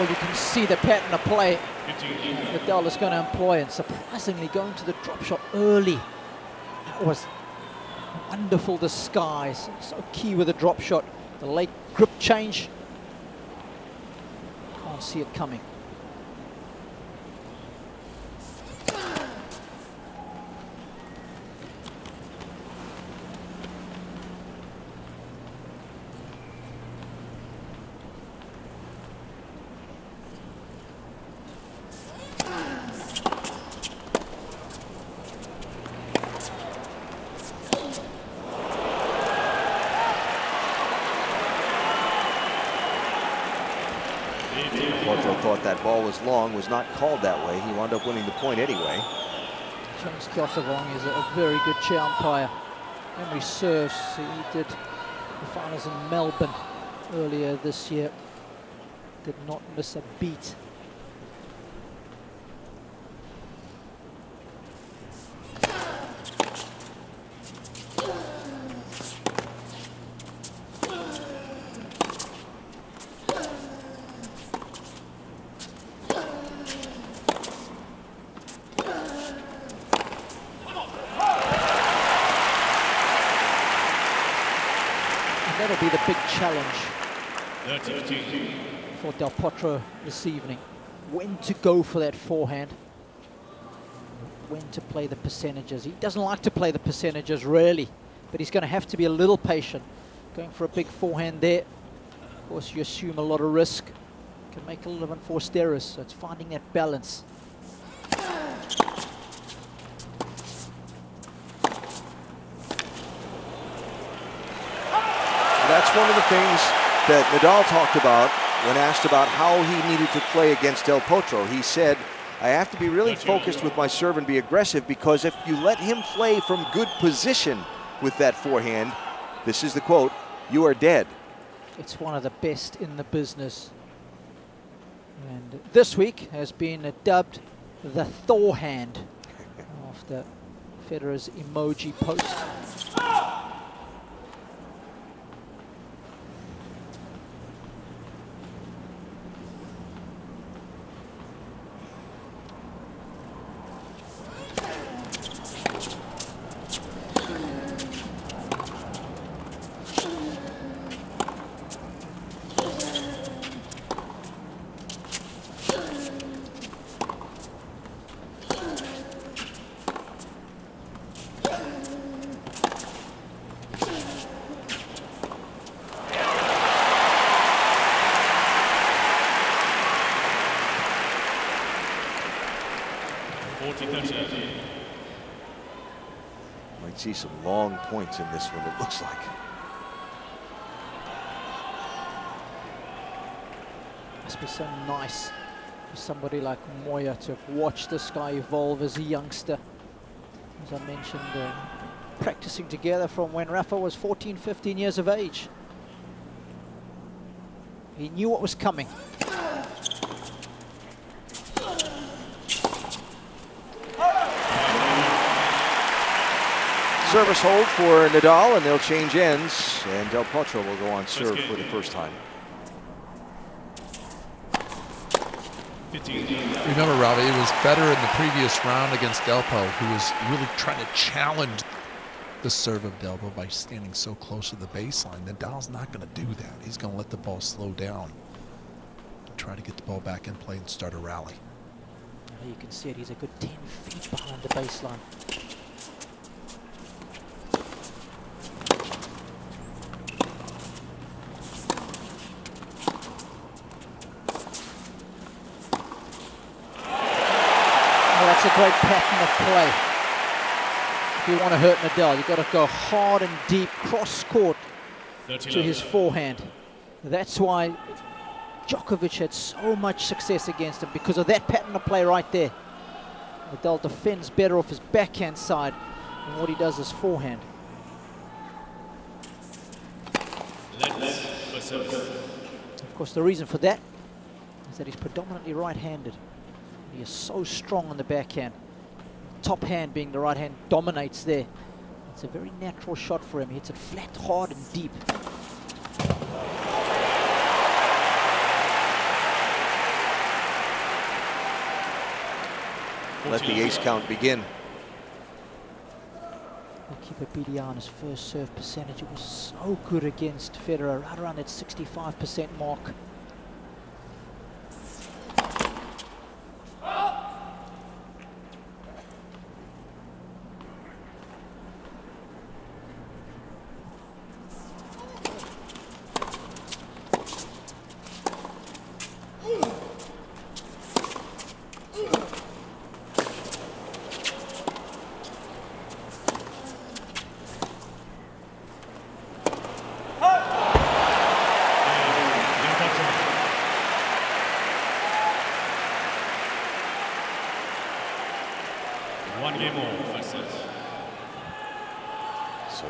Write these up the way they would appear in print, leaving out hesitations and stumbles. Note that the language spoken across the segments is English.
But you can see the pattern of play Nadal is going to employ, and surprisingly going to the drop shot early. That was wonderful disguise. So key with the drop shot. The late grip change. Can't see it coming. Potro thought that ball was long, was not called that way. He wound up winning the point anyway. James Kyothawong is a very good chair umpire. Memory serves, he did the finals in Melbourne earlier this year. Did not miss a beat. That'll be the big challenge for Del Potro this evening. When to go for that forehand. When to play the percentages. He doesn't like to play the percentages really, but he's going to have to be a little patient. Going for a big forehand there. Of course, you assume a lot of risk. Can make a lot of unforced errors, so it's finding that balance. That's one of the things that Nadal talked about when asked about how he needed to play against Del Potro. He said, I have to be really focused with my serve and be aggressive, because if you let him play from good position with that forehand, this is the quote, you are dead. It's one of the best in the business. And this week has been dubbed the Thor hand after Federer's emoji post. Might see some long points in this one, it looks like. Must be so nice for somebody like Moya to have watched this guy evolve as a youngster. As I mentioned, practicing together from when Rafa was 14, 15 years of age. He knew what was coming. Service hold for Nadal, and they'll change ends, and Del Potro will go on serve for the first time. Remember, Robbie, it was better in the previous round against Delpo, who was really trying to challenge the serve of Delpo by standing so close to the baseline. Nadal's not going to do that. He's going to let the ball slow down and try to get the ball back in play and start a rally. You can see it. He's a good 10 feet behind the baseline. That's a great pattern of play. If you want to hurt Nadal, you've got to go hard and deep, cross-court to his forehand. That's why Djokovic had so much success against him, because of that pattern of play right there. Nadal defends better off his backhand side than what he does his forehand. Of course, the reason for that is that he's predominantly right-handed. He is so strong on the backhand. Top hand being the right hand dominates there. It's a very natural shot for him. He hits it flat, hard and deep. let the ace count begin. Keeper BDR on his first serve percentage, it was so good against Federer, right around that 65% mark.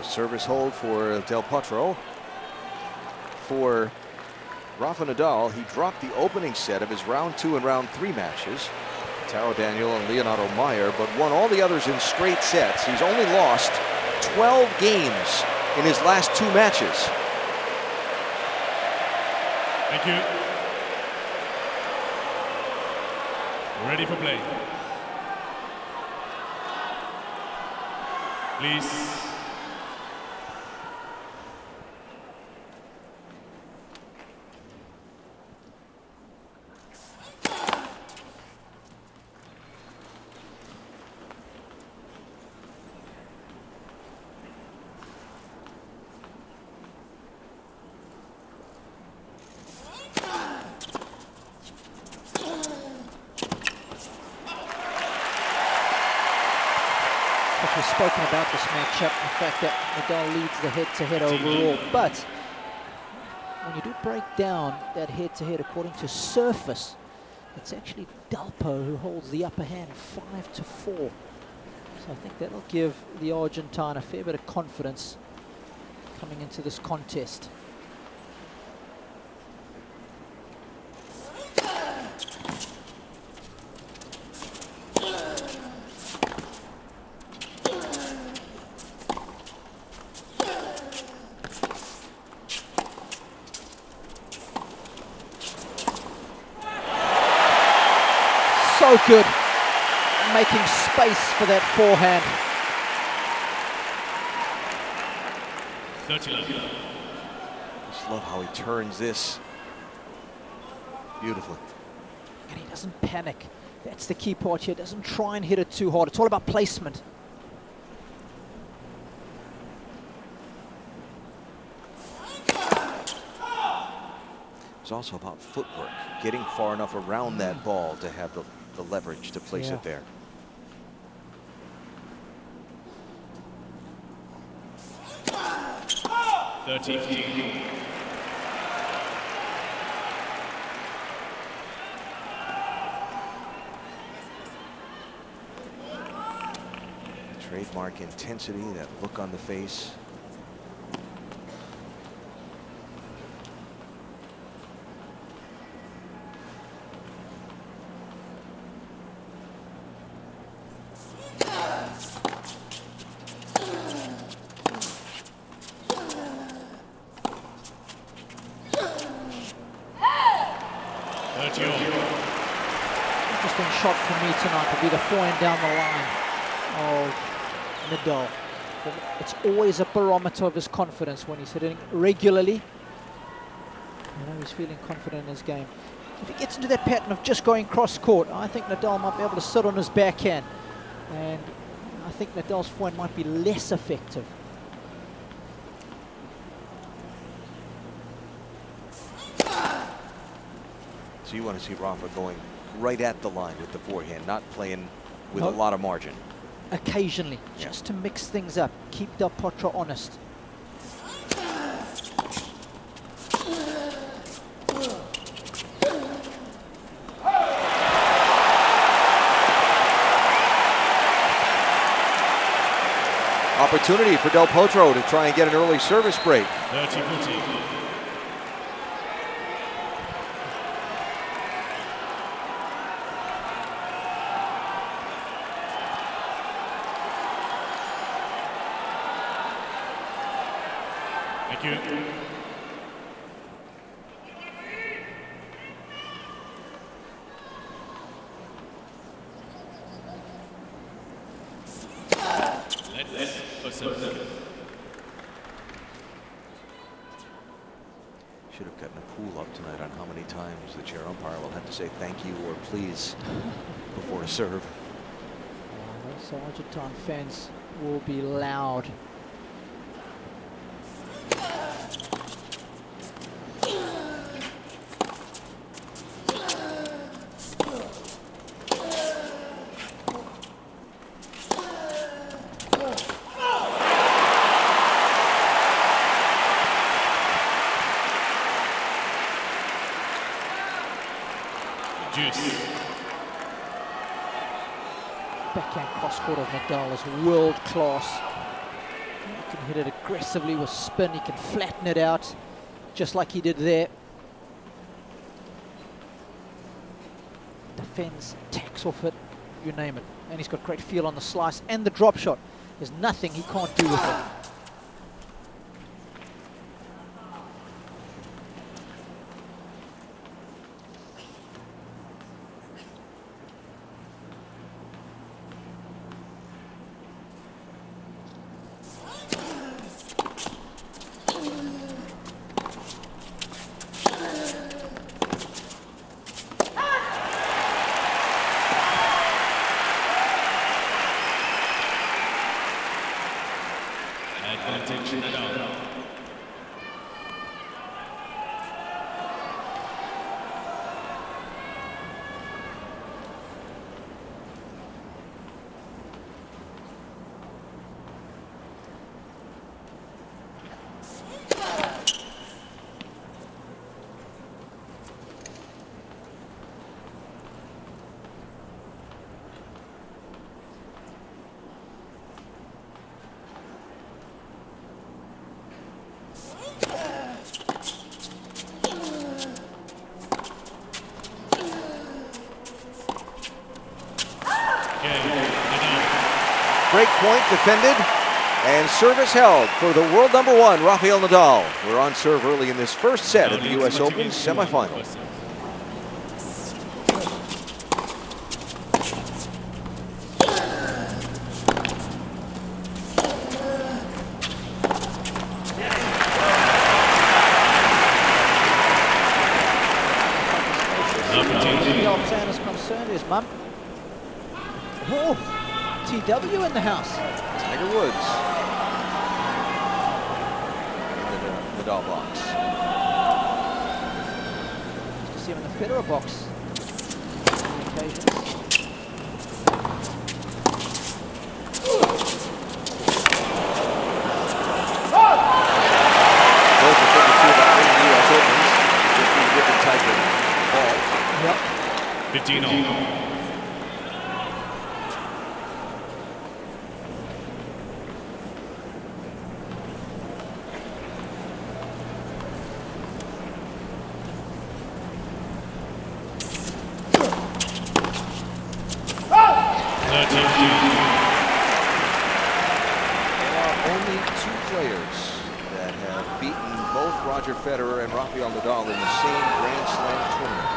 Service hold for Del Potro. For Rafa Nadal, he dropped the opening set of his round 2 and round 3 matches, Taro Daniel and Leonardo Meyer, but won all the others in straight sets. He's only lost 12 games in his last 2 matches. Thank you. Ready for play. Please. We've spoken about this matchup, the fact that Nadal leads the head-to-head overall, but when you do break down that head-to-head according to surface, it's actually Delpo who holds the upper hand 5-4. So I think that'll give the Argentine a fair bit of confidence coming into this contest. So good, making space for that forehand. 30 love. Just love how he turns this beautifully. And he doesn't panic. That's the key part here. Doesn't try and hit it too hard. It's all about placement. It's also about footwork, getting far enough around that ball to have the leverage to place it there. Trademark intensity, that look on the face. Interesting shot for me tonight to be the forehand down the line of Nadal. It's always a barometer of his confidence when he's hitting regularly. You know, he's feeling confident in his game. If he gets into that pattern of just going cross court, I think Nadal might be able to sit on his backhand. And I think Nadal's forehand might be less effective. So you want to see Rafa going right at the line with the forehand, not playing with a lot of margin. Occasionally, just to mix things up, keep Del Potro honest. Opportunity for Del Potro to try and get an early service break. 30-40. Thank you. Should have gotten a pool up tonight on how many times the chair umpire will have to say thank you or please before a serve. Those Argentine fans will be loud. Backhand cross-court of Nadal is world class. He can hit it aggressively with spin. He can flatten it out, just like he did there. Defends, tacks off it, you name it. And he's got great feel on the slice and the drop shot. There's nothing he can't do with it. Break point defended, and service held for the world number 1, Rafael Nadal. We're on serve early in this first set of the U.S. Open semifinal. Alexander's concerned, his mum. Oh, TW in the house. Tiger Woods in the Nadal box. You see him in the Federer box on occasions. Both are 52 about winning U.S. Opens. Just a different type of ball. Yep. 15 all. Roger Federer and Rafael Nadal in the same Grand Slam tournament.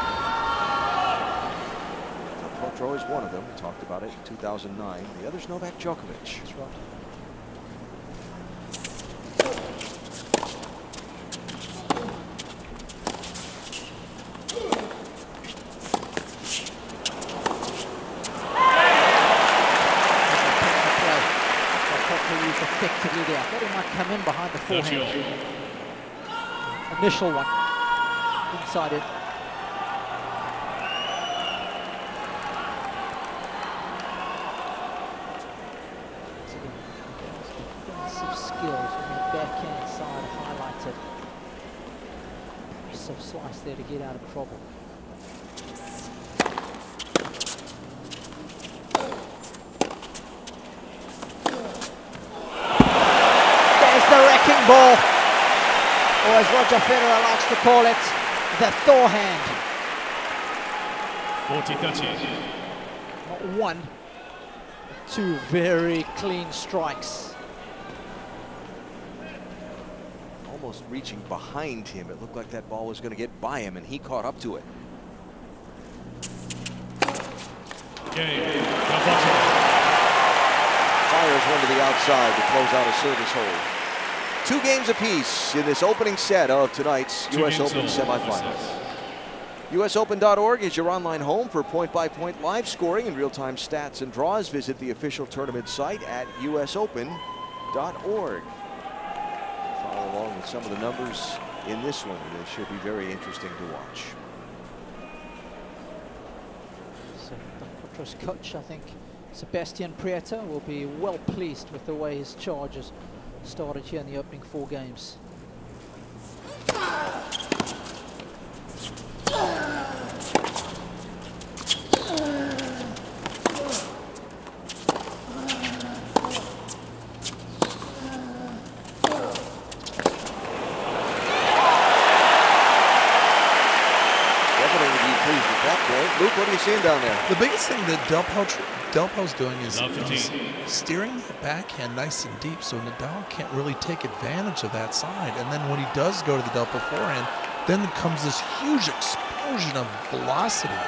Potro is one of them. We talked about it in 2009. The other's Novak Djokovic. That's right. Effectively there. I thought he might come in behind the forehand. Initial one. Inside it. Defensive skills on the backhand side highlighted. Aggressive slice there to get out of trouble. Ball, or as Roger Federer likes to call it, the Thor hand. 40-30. Not one, two very clean strikes. Almost reaching behind him. It looked like that ball was going to get by him, and he caught up to it. Game. fires one to the outside to close out a service hold. 2 games apiece in this opening set of tonight's U.S. Open semifinals. USOpen.org is your online home for point-by-point live scoring and real-time stats and draws. Visit the official tournament site at USOpen.org. Follow along with some of the numbers in this one. It should be very interesting to watch. So Del Potro's coach, I think, Sebastian Prieto, will be well pleased with the way his charges started here in the opening 4 games. Luke, what are you seeing down there? The biggest thing that Delpo's doing is he's steering the backhand nice and deep, so Nadal can't really take advantage of that side. And then when he does go to the Delpo forehand, then comes this huge explosion of velocity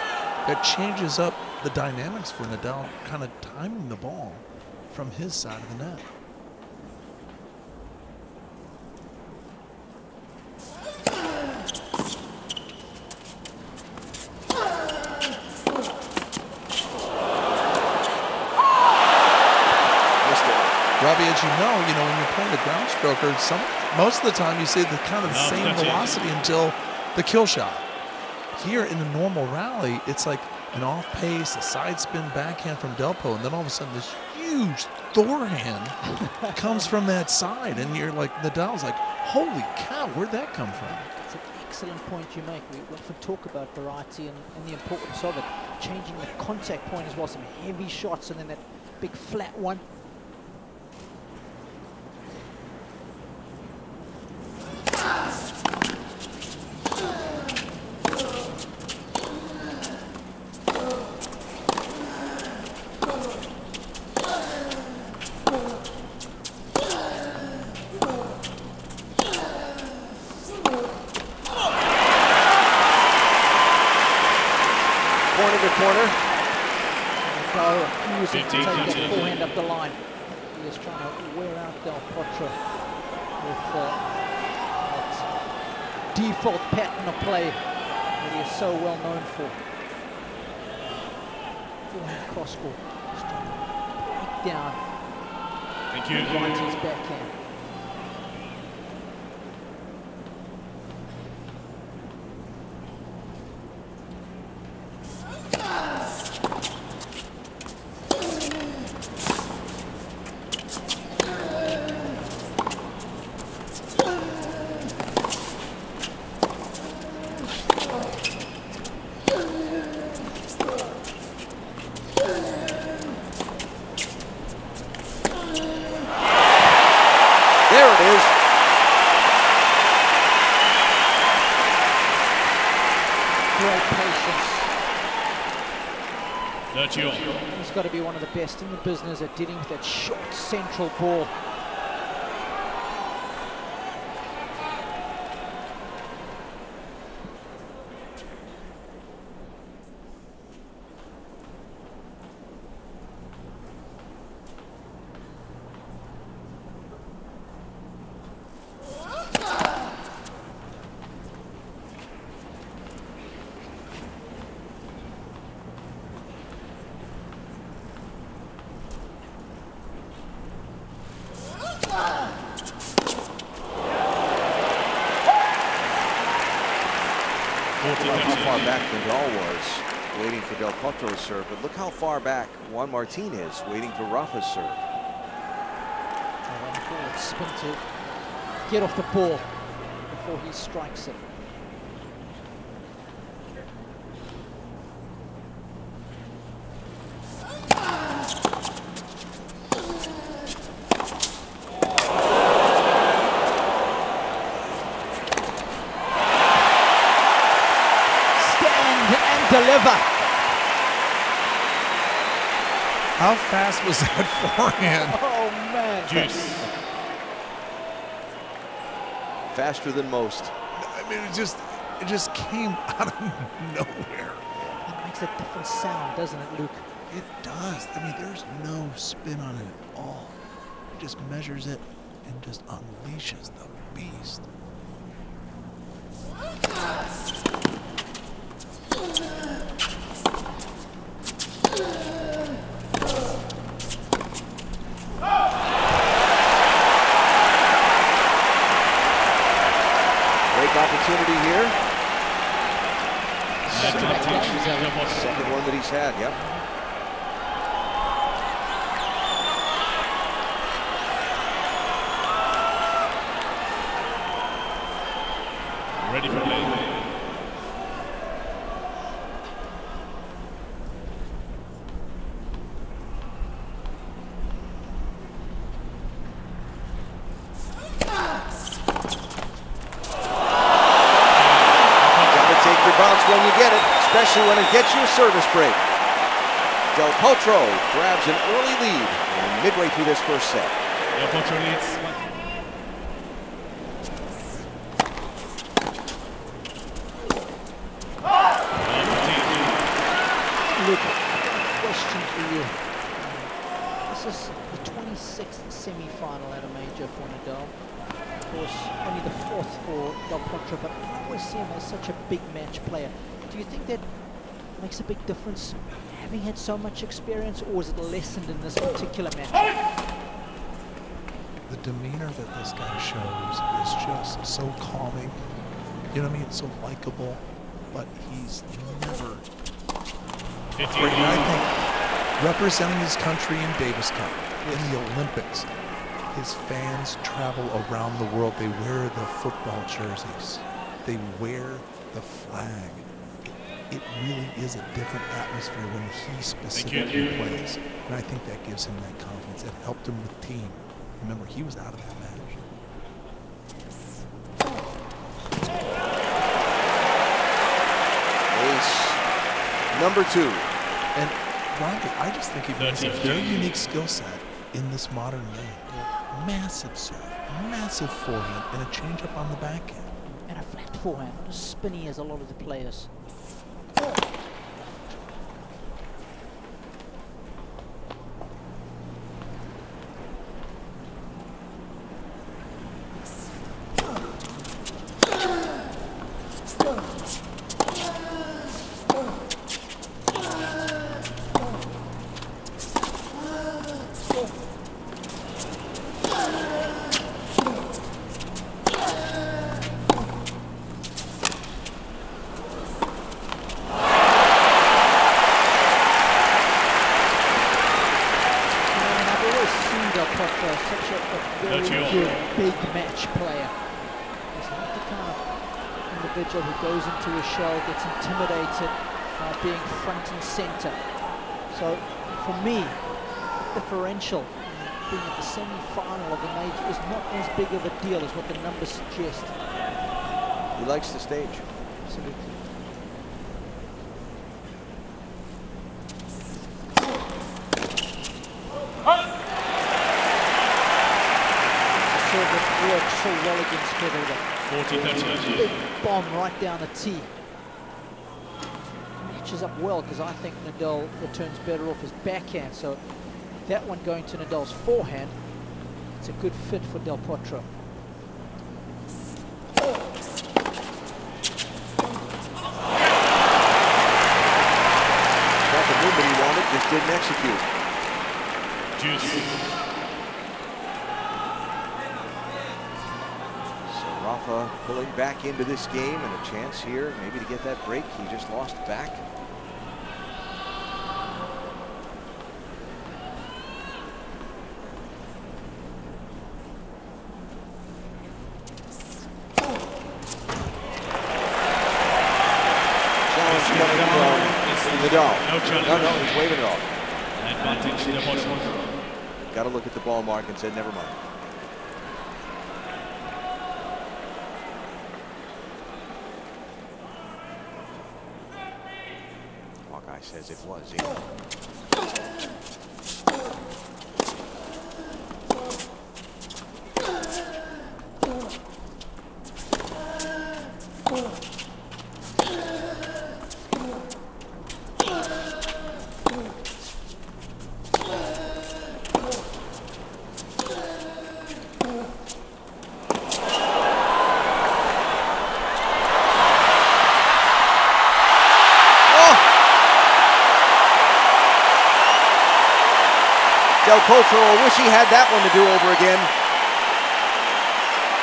that changes up the dynamics for Nadal, kind of timing the ball from his side of the net. Robbie, as you know, when you're playing the ground stroker, most of the time you see the kind of the same velocity until the kill shot. Here in a normal rally, it's like an off pace, a side spin backhand from Delpo, and then all of a sudden this huge forehand comes from that side, and you're like, Nadal's like, holy cow, where'd that come from? It's an excellent point you make. We often talk about variety and the importance of it. Changing the contact point as well, some heavy shots, and then that big flat one. Refusing to take that forehand up the line. He is trying to wear out Del Potro with that default pattern of play that he is so well known for. Forehand cross court. Just trying to break down Righty's backhand. He's got to be one of the best in the business at dealing with that short central ball. How far back Nadal was waiting for Del Potro's serve, but look how far back Juan Martin is waiting for Rafa's serve. Spin to get off the ball before he strikes it. Deliver. How fast was that forehand? Oh man. Juice. Faster than most. I mean, it just came out of nowhere. It makes a different sound, doesn't it, Luke? It does. I mean, there's no spin on it at all. He just measures it and just unleashes the beast. Break opportunity here. Second Second one that he's had, yep. Ready for play. When you get it, especially when it gets you a service break. Del Potro grabs an early lead midway through this first set. Del Potro leads. Luke, question for you. This is the 26th semi-final at a major for Nadal. Of course, only the 4th for Del Potro, but I always see him as such a big match player. Do you think that makes a big difference, having had so much experience, or is it lessened in this particular match? The demeanor that this guy shows is just so calming. You know what I mean? So likable, but he's never afraid. And I think representing his country in Davis Cup, in the Olympics, his fans travel around the world. They wear the football jerseys. They wear the flag. It really is a different atmosphere when he specifically plays. And I think that gives him that confidence. It helped him with team. Remember, he was out of that match. Ace number 2. And Roger, I just think he brings a very unique skill set in this modern game. Massive serve, massive forehand, and a changeup on the backhand. And a flat forehand, not as spinny as a lot of the players. Who goes into a shell, gets intimidated by being front and center. So for me, differential being at the semi-final of the major is not as big of a deal as what the numbers suggest. He likes the stage. Absolutely. So that works so well against Federer. 40-30. Big bomb right down the tee. Matches up well because I think Nadal returns better off his backhand. So that one going to Nadal's forehand, it's a good fit for Del Potro. Got the movement he wanted, just didn't execute. Juice. Rafa pulling back into this game and a chance here maybe to get that break. He just lost back. Challenge coming from Nadal. No, he's waving it off. Advantage to the bottom. Got to look at the ball mark and said, never mind. Says it was. Del Potro will wish he had that one to do over again.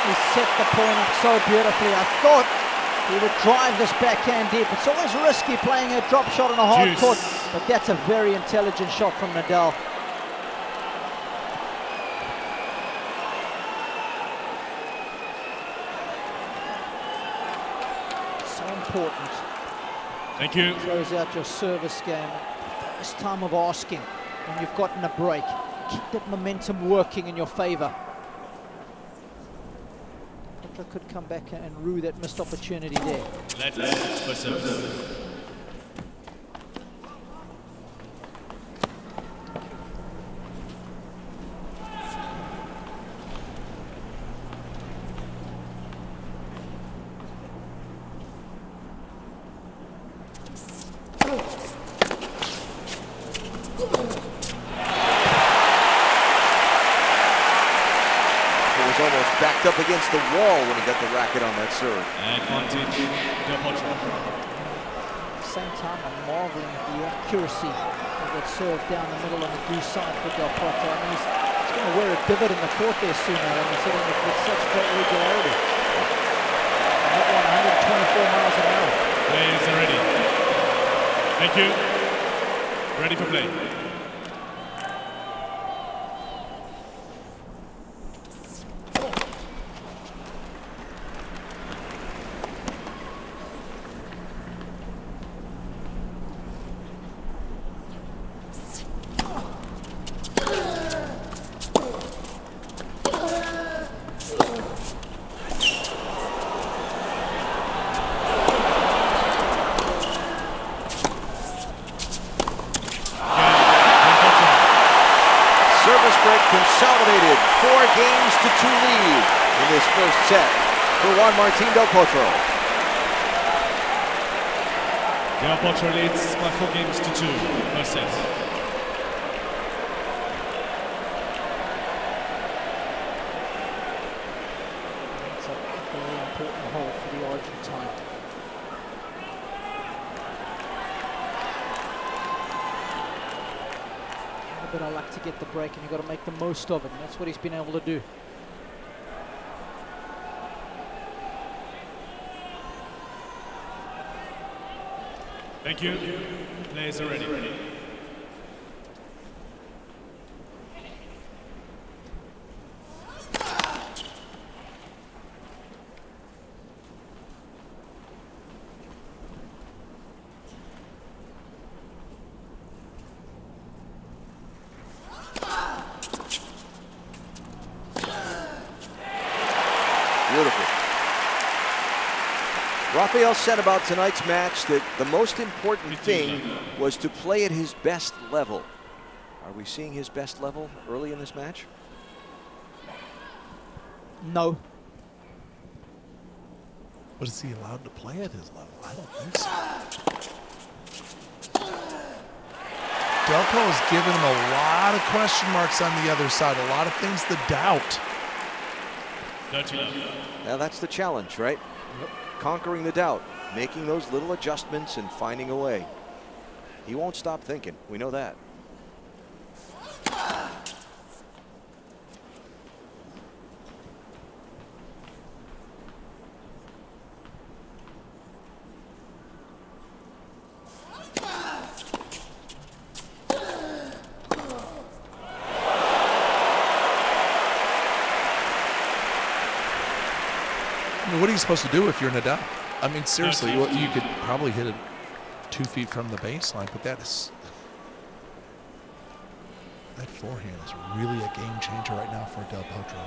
He set the point up so beautifully. I thought he would drive this backhand deep. It's always risky playing a drop shot on a hard court, but that's a very intelligent shot from Nadal. So important. Thank you. Close out your service game. First time of asking when you've gotten a break. Keep that momentum working in your favor. Potro could come back and rue that missed opportunity there. Let's for service. Almost backed up against the wall when he got the racket on that serve. Advantage, Del Potro. At the same time, I'm marveling at the accuracy of that serve down the middle on the goose side for Del Potro. I mean, he's going to wear a divot in the court there soon, and he's hitting it with such great regularity. And that one, 124 miles an hour. Players are ready. Thank you. Ready for play. Consolidated 4 games to 2 lead in this first set for Juan Martin del Potro. Del Potro leads by 4 games to 2. First set. That's a very important hole for the Argentine. But I like to get the break, and you've got to make the most of it, and that's what he's been able to do. Thank you. Players are ready. Beautiful. Rafael said about tonight's match that the most important thing was to play at his best level. Are we seeing his best level early in this match? No. But is he allowed to play at his level? I don't think so. Delpo has given him a lot of question marks on the other side, a lot of things to doubt. 30 left. Now that's the challenge, right? Yep. Conquering the doubt, making those little adjustments and finding a way. He won't stop thinking, we know that. What are you supposed to do if you're Nadal? I mean, seriously, you could probably hit it 2 feet from the baseline, but that forehand is really a game changer right now for Del Potro.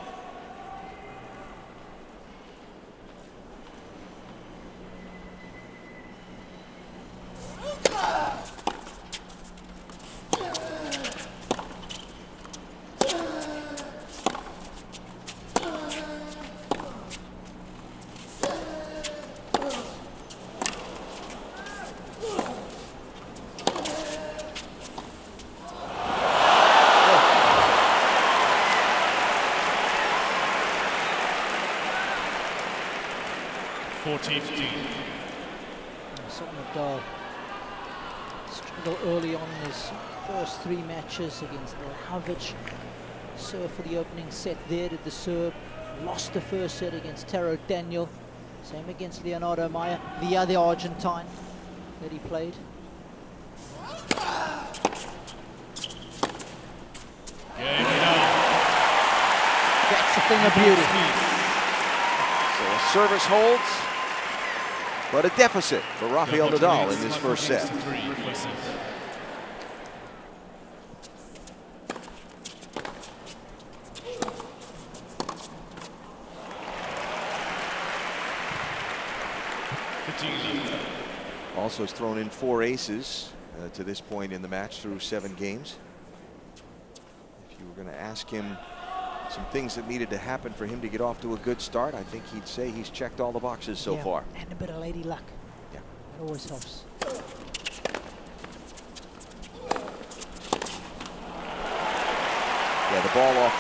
Nadal struggled early on in his first 3 matches against Lajovic. Served for the opening set there, did the serve. Lost the first set against Taro Daniel. Same against Leonardo Maia, the other Argentine that he played. That's the thing of beauty. So a service holds, but a deficit for Rafael Nadal in this first set. Also has thrown in 4 aces to this point in the match through 7 games. If you were going to ask him some things that needed to happen for him to get off to a good start, I think he'd say he's checked all the boxes so far. And a bit of lady luck. Yeah. It always helps. Yeah, the ball off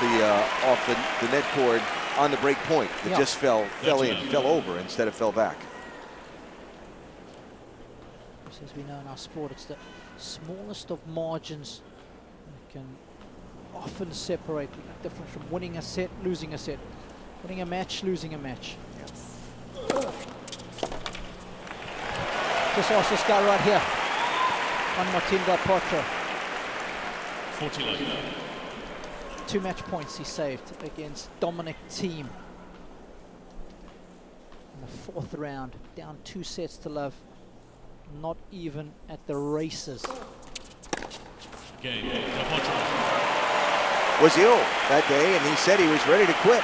the net cord on the break point. It just fell over instead of fell back. As we know in our sport, it's the smallest of margins that can often separate the difference from winning a set, losing a set, winning a match, losing a match. Just ask this guy right here, Juan Martin del Potro. 49. 2 match points he saved against Dominic Thiem in the 4th round, down 2 sets to love. Not even at the races. Was ill that day, and he said he was ready to quit.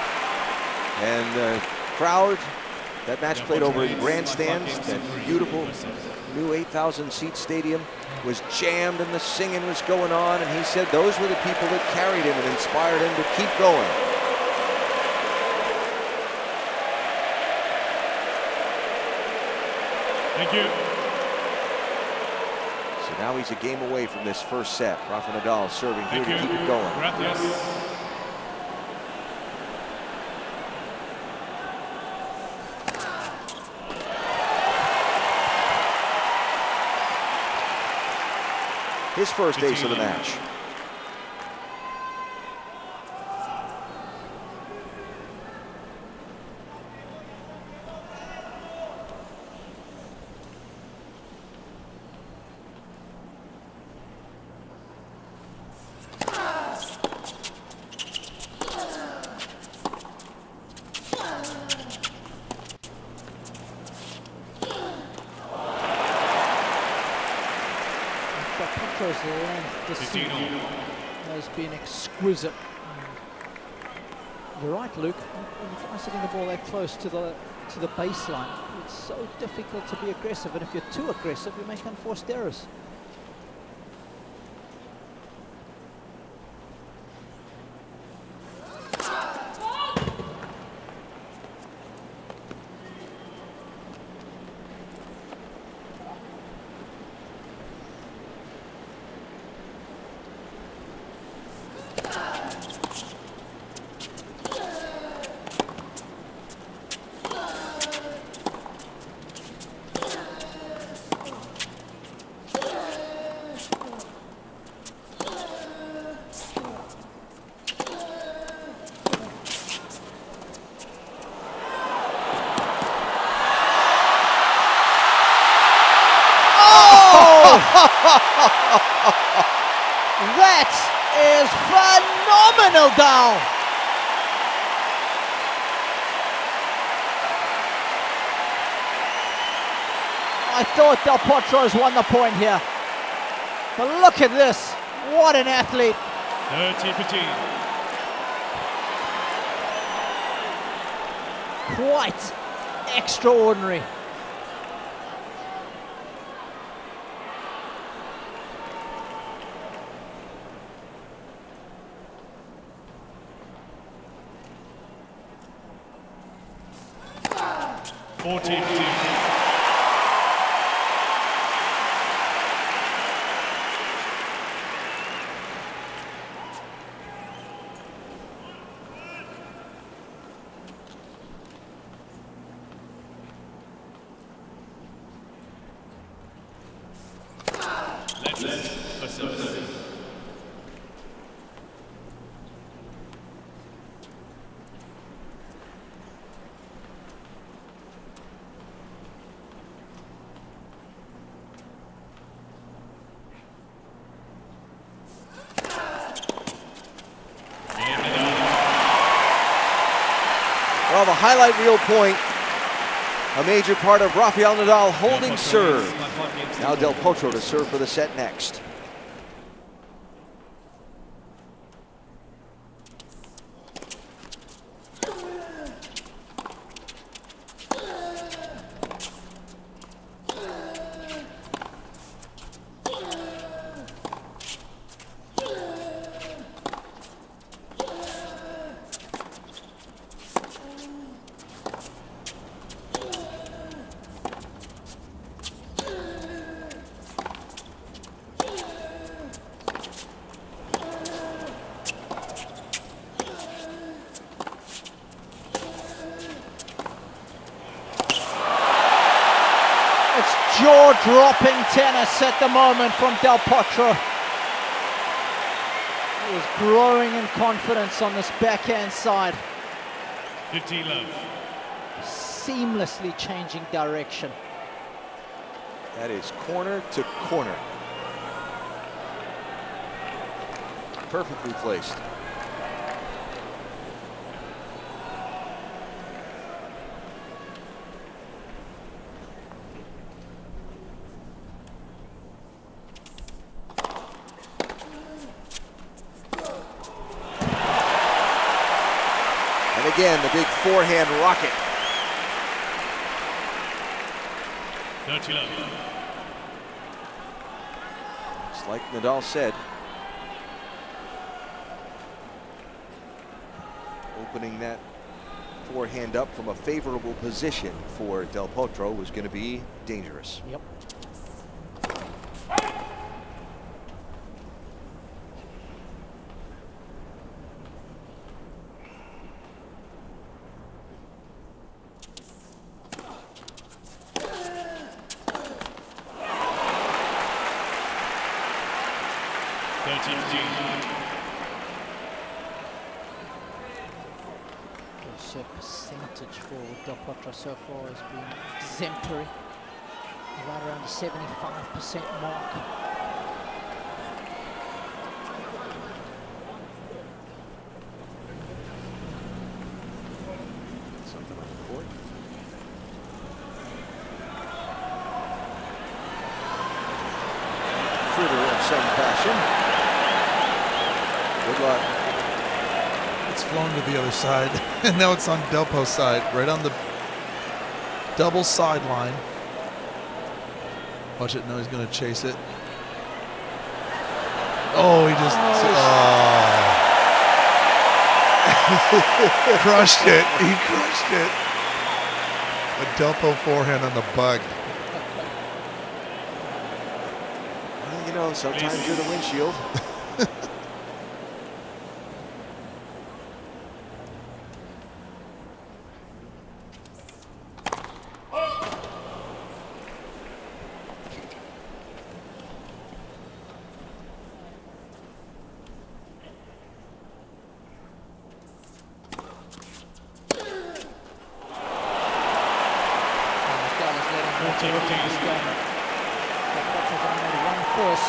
And the crowd, that match played over in grandstands, that beautiful new 8,000 seat stadium was jammed and the singing was going on, and he said those were the people that carried him and inspired him to keep going. Thank you. Now he's a game away from this first set. Rafa Nadal serving here to keep it going. Gracias. His first ace of the match. Potro's length this season has been exquisite. You're right, Luke. When you try setting the ball that close to the baseline, it's so difficult to be aggressive. And if you're too aggressive, you make unforced errors. That is phenomenal, Dal. I thought Del Potro's won the point here. But look at this. What an athlete. 30-15. Quite extraordinary. Let's highlight reel point. A major part of Rafael Nadal holding serve. Now Del Potro to serve for the set next. Jaw-dropping tennis at the moment from Del Potro. He is growing in confidence on this backhand side. 15 love. Seamlessly changing direction. That is corner to corner. Perfectly placed. Again, the big forehand rocket. 30 love. Just like Nadal said, opening that forehand up from a favorable position for Del Potro was going to be dangerous. Yep. The percentage for Del Potro so far has been exemplary, right around the 75% mark. Something on the court. Critter in some fashion. Good luck. It's flown to the other side, and now it's on Delpo's side, right on the double sideline. Watch it, now he's going to chase it. Oh, he just crushed it. He crushed it. A Delpo forehand on the bug. Well, you know, sometimes you're the windshield.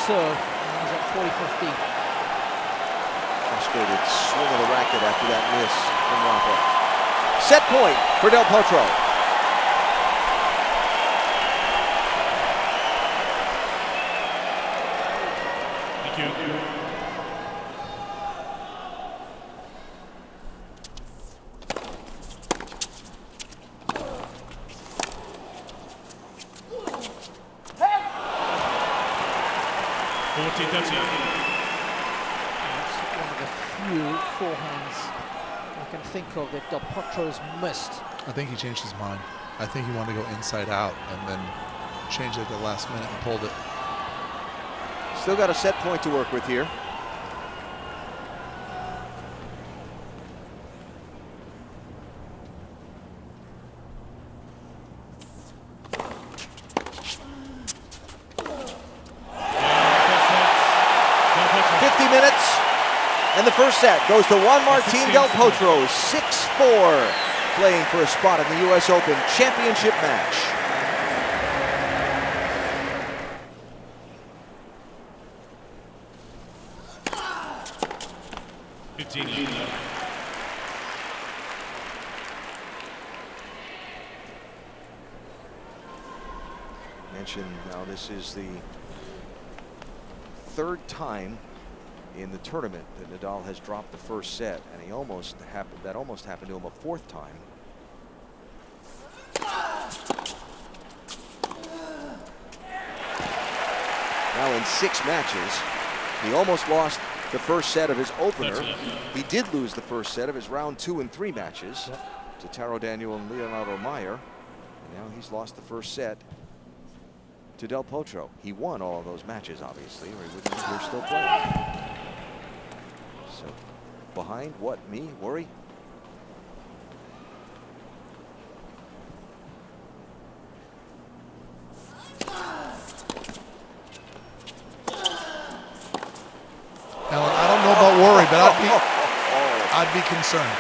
Serve, and he's at 40-15. Frustrated swing of the racket after that miss from Rafa. Set point for Del Potro. Thank you. That's one of the few forehands I can think of that Del Potro's missed. I think he changed his mind. I think he wanted to go inside out and then changed it at the last minute and pulled it. Still got a set point to work with here. And the first set goes to Juan Martin del Potro, 6-4, playing for a spot in the US Open Championship match. mentioned, now this is the third time in the tournament that Nadal has dropped the first set, and that almost happened to him a fourth time. Now in 6 matches, he almost lost the first set of his opener. He did lose the first set of his round 2 and 3 matches to Taro Daniel and Leonardo Meyer. And now he's lost the first set to Del Potro. He won all of those matches, obviously, or he wouldn't be here still playing. So, behind what? Me? Worry? Alan, I don't know about worry, but I'd be concerned.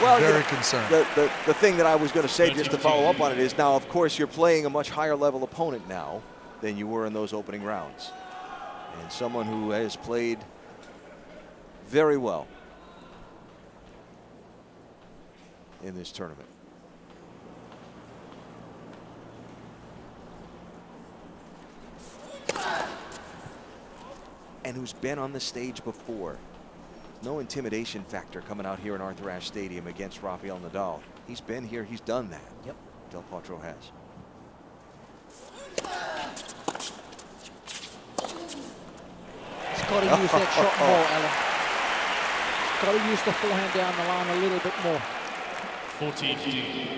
Well, very concerned. The thing that I was going to say, just to follow up on it, is now, of course, you're playing a much higher level opponent now than you were in those opening rounds. And someone who has played very well in this tournament. And who's been on the stage before. No intimidation factor coming out here in Arthur Ashe Stadium against Rafael Nadal. He's been here, he's done that. Yep. Del Potro has. He's got to use that shot more, Alan. Got to use the forehand down the line a little bit more. 14.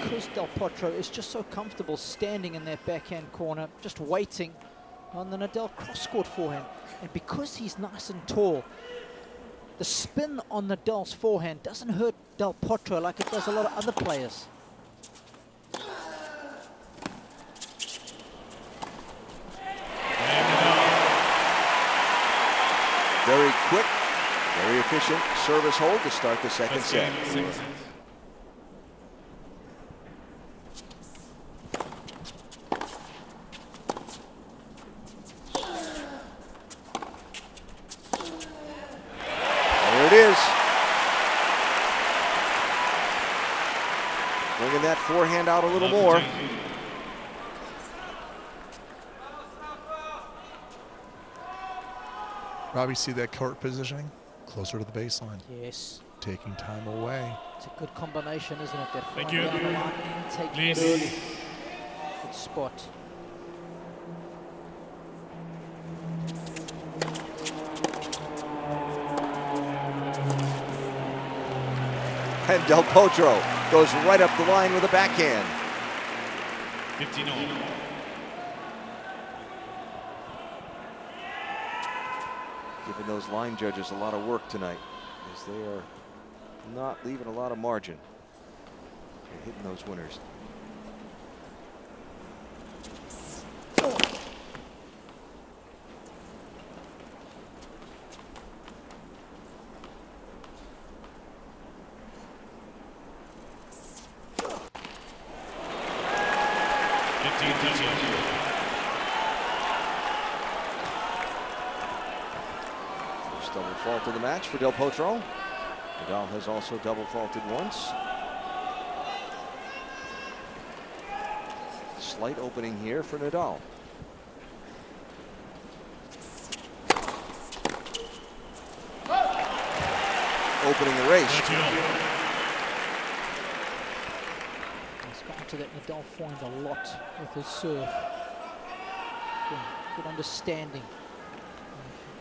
Because Del Potro is just so comfortable standing in that backhand corner, just waiting on the Nadal cross-court forehand. And because he's nice and tall, the spin on Nadal's forehand doesn't hurt Del Potro like it does a lot of other players. Very quick, very efficient service hold to start the second set. There it is. Bringing that forehand out a little more. Robbie, see that court positioning? Closer to the baseline. Yes. Taking time away. It's a good combination, isn't it? That Thank forehand you. down the line and taking Please. it early. Good spot. And Del Potro goes right up the line with a backhand. 15-all. Giving those line judges a lot of work tonight, as they are not leaving a lot of margin. They're hitting those winners. First double fault of the match for Del Potro. Nadal has also double faulted once. Slight opening here for Nadal. Opening the race. He's gone to that Nadal forehand a lot with his serve. Good understanding.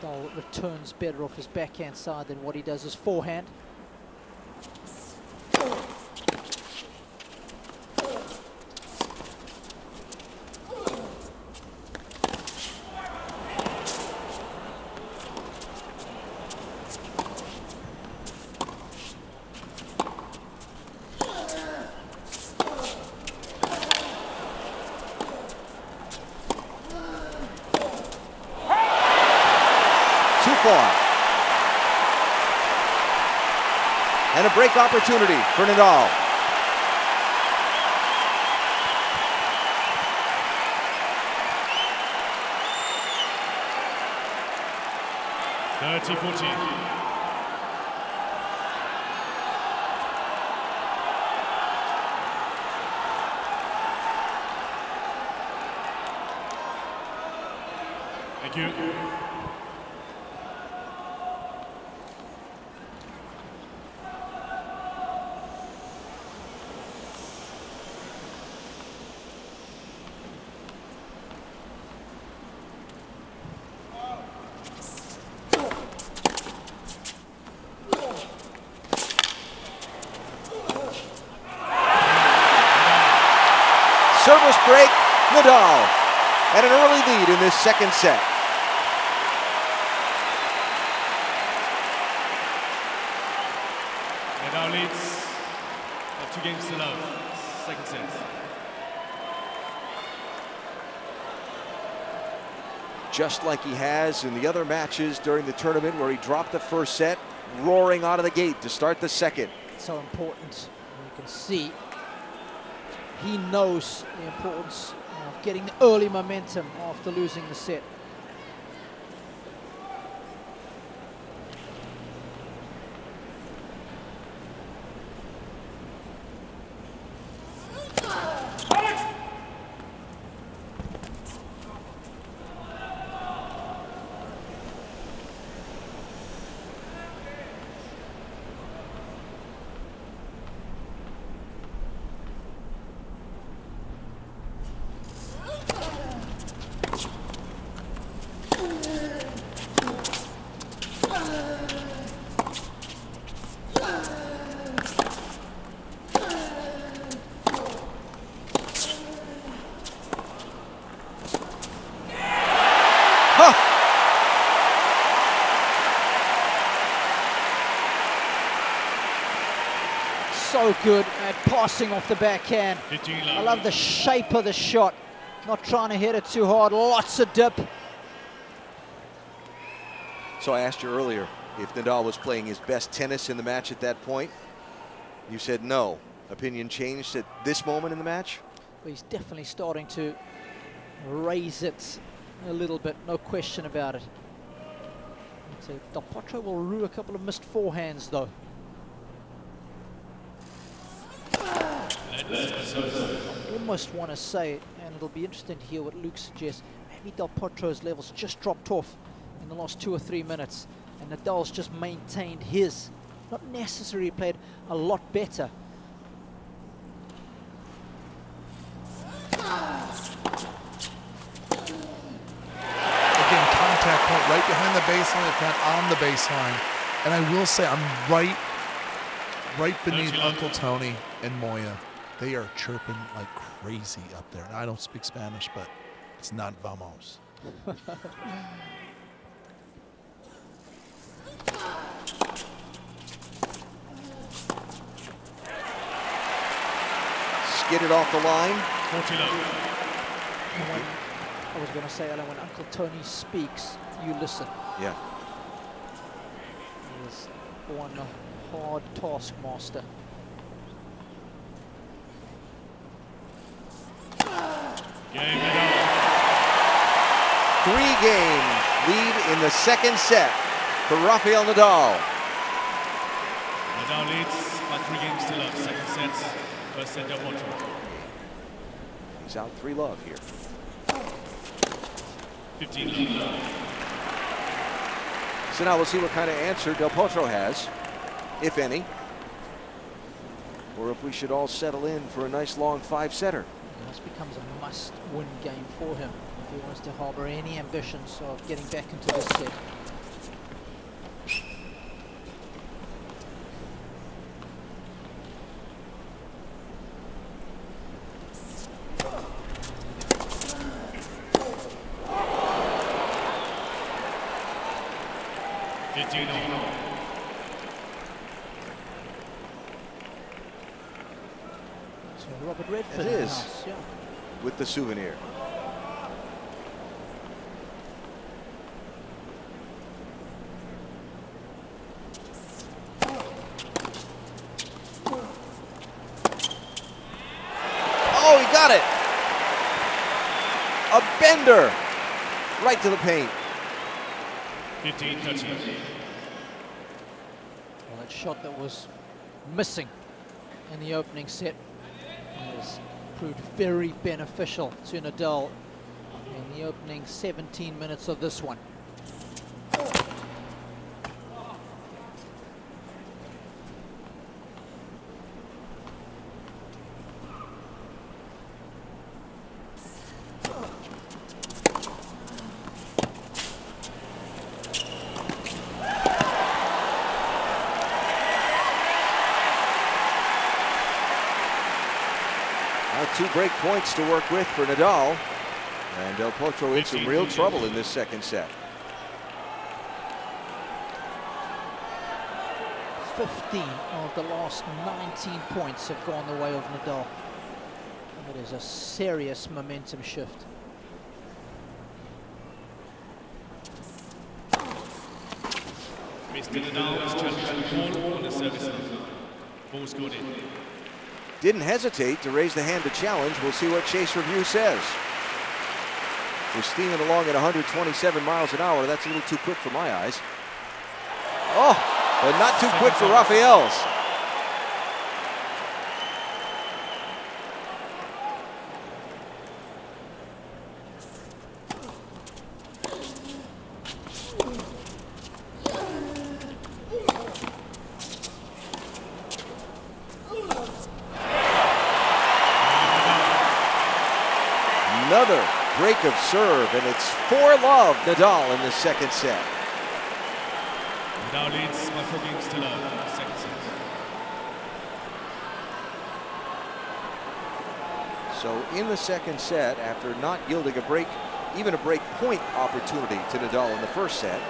Nadal returns better off his backhand side than what he does his forehand. And a break opportunity for Nadal. Thank you. Service break, Nadal, and an early lead in this second set. Nadal leads 2 games to love, second set. Just like he has in the other matches during the tournament where he dropped the first set, roaring out of the gate to start the second. So important. You can see he knows the importance of getting the early momentum after losing the set. So good at passing off the backhand. I love the shape of the shot. Not trying to hit it too hard, lots of dip. So I asked you earlier if Nadal was playing his best tennis in the match at that point. You said no. Opinion changed at this moment in the match? Well, he's definitely starting to raise it a little bit, no question about it. So Del Potro will rue a couple of missed forehands though. I almost want to say, and it'll be interesting to hear what Luke suggests, maybe Del Potro's levels just dropped off in the last 2 or 3 minutes, and Nadal's just maintained his. Not necessarily played a lot better. Again, contact point right behind the baseline, if not on the baseline. And I will say, I'm right beneath Uncle Tony and Moya. They are chirping like crazy up there. And I don't speak Spanish, but it's not vamos. Skidded off the line. 40 love. I was going to say, Alan, when Uncle Tony speaks, you listen. Yeah. He is one hard taskmaster. Game Nadal. 3-game lead in the second set for Rafael Nadal. Nadal leads by 3 games to love, second set. First set, Del Potro. He's out 3-love here. 15 love. So now we'll see what kind of answer Del Potro has, if any. Or if we should all settle in for a nice long 5-setter. This becomes a must-win game for him if he wants to harbor any ambitions of getting back into this set. Robert Redford it in the is. house, yeah. With the souvenir. Oh, he got it. A bender right to the paint. 15 touches. Well, that shot that was missing in the opening set has proved very beneficial to Nadal in the opening 17 minutes of this one. Two break points to work with for Nadal, and Del Potro in some real trouble in this second set. 15 of the last 19 points have gone the way of Nadal. It is a serious momentum shift. Mr. Nadal is challenging the ball on the service line. Ball scored in. Didn't hesitate to raise the hand to challenge. We'll see what Chase Review says. We're steaming along at 127 miles an hour. That's a little too quick for my eyes. Oh, but not too quick for Rafael's. Another break of serve, and it's 4-love Nadal in the second set. Nadal leads by 4 games to love, second set. So in the second set, after not yielding a break, even a break point opportunity to Nadal in the first set,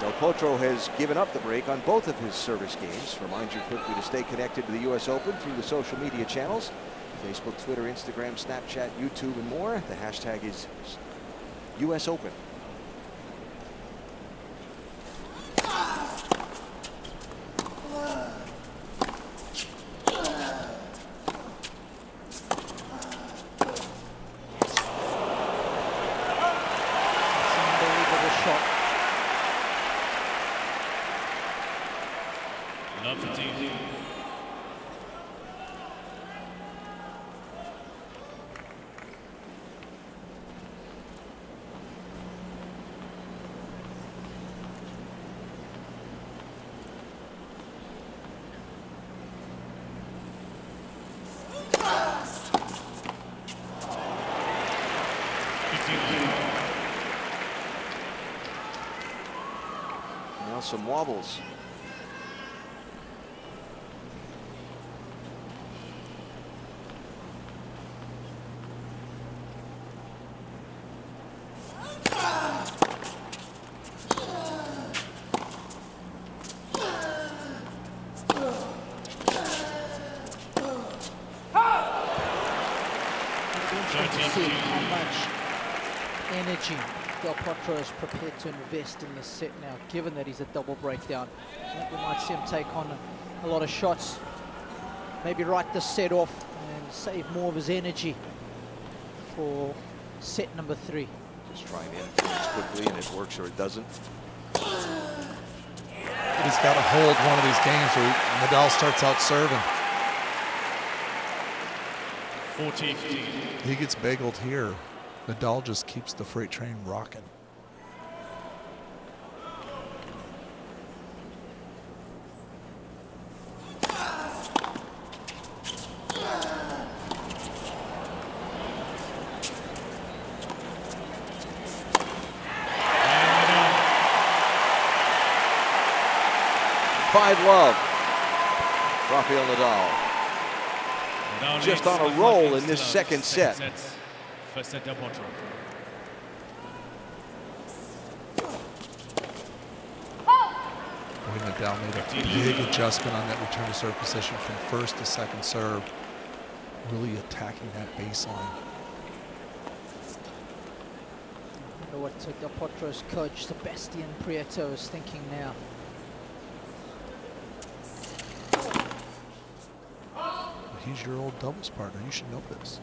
Del Potro has given up the break on both of his service games. Remind you quickly to stay connected to the US Open through the social media channels. Facebook, Twitter, Instagram, Snapchat, YouTube, and more. The hashtag is US Open. Now some wobbles. See how much energy Del Potro is prepared to invest in this set now, given that he's a double breakdown. I think we might see him take on a lot of shots, maybe write this set off and save more of his energy for set number 3. Just try and end things quickly, and it works or it doesn't. He's got to hold one of these games where Nadal starts out serving. 40. He gets bageled here. Nadal just keeps the freight train rocking. Five love, Rafael Nadal. Just on a roll in this second set. First set, Del Potro. Boy, Nadal made a big adjustment on that return to serve position from first to second serve, really attacking that baseline. I wonder what Del Potro's coach, Sebastian Prieto, is thinking now. He's your old doubles partner. You should know this.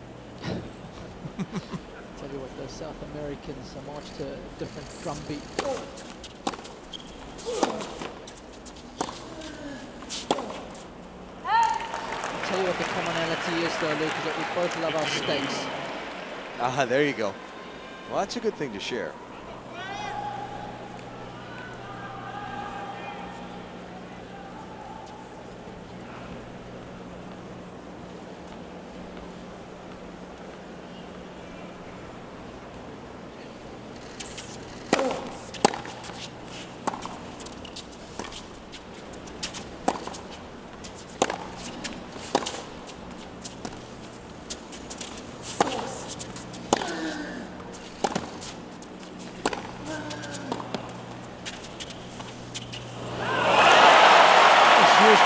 Tell you what, those South Americans are marched to a different drum beat. I'll tell you what the commonality is, though, Luke, is that we both love our steaks. Ah, there you go. Well, that's a good thing to share.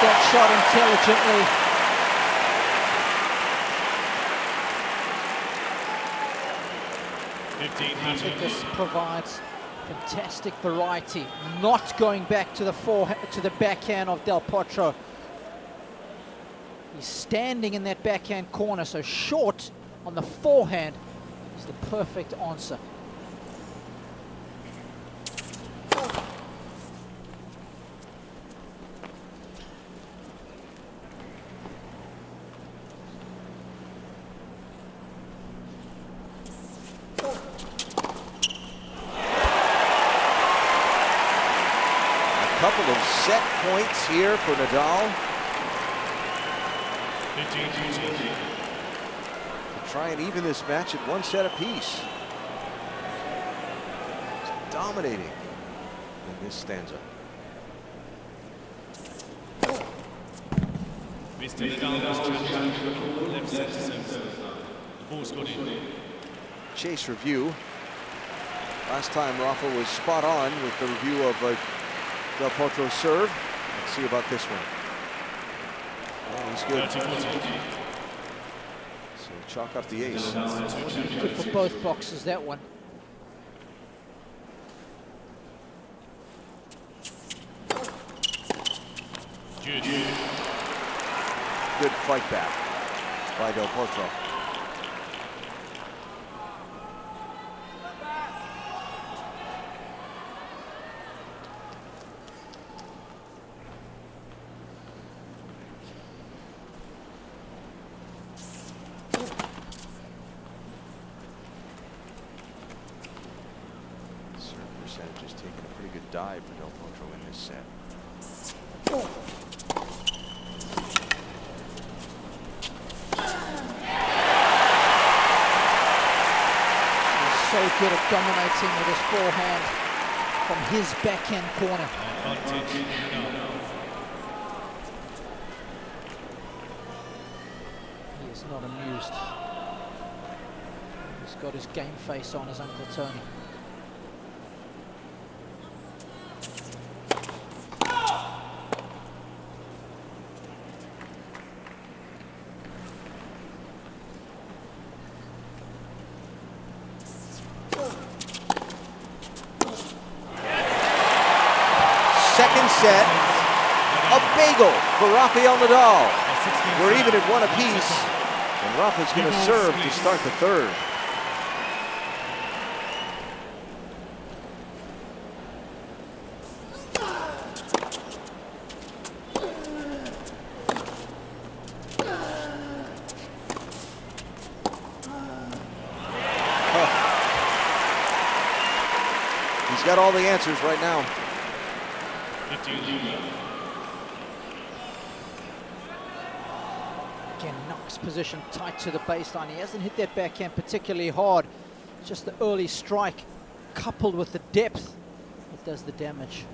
That shot intelligently. I think this provides fantastic variety. Not going back to the backhand of Del Potro. He's standing in that backhand corner, so short on the forehand is the perfect answer. Couple of set points here for Nadal. To try and even this match at 1 set apiece. He's dominating in this stanza. Mr. Nadal, left set to center. The ball's got in. Chase review. Last time Rafa was spot on with the review of Del Potro's serve. Let's see about this one. Oh, he's good. So chalk up the ace. Good for both boxes, that one. Good fight back by Del Potro. Percentage is taking a pretty good dive for Del Potro in this set. He's so good at dominating with his forehand from his backhand corner. He is not amused. He's got his game face on, his Uncle Tony. Second set, a bagel for Rafael Nadal. We're even at 1 apiece, and Rafa's going to serve to start the third. He's got all the answers right now. Again, knocks position tight to the baseline. He hasn't hit that backhand particularly hard. Just the early strike coupled with the depth that does the damage.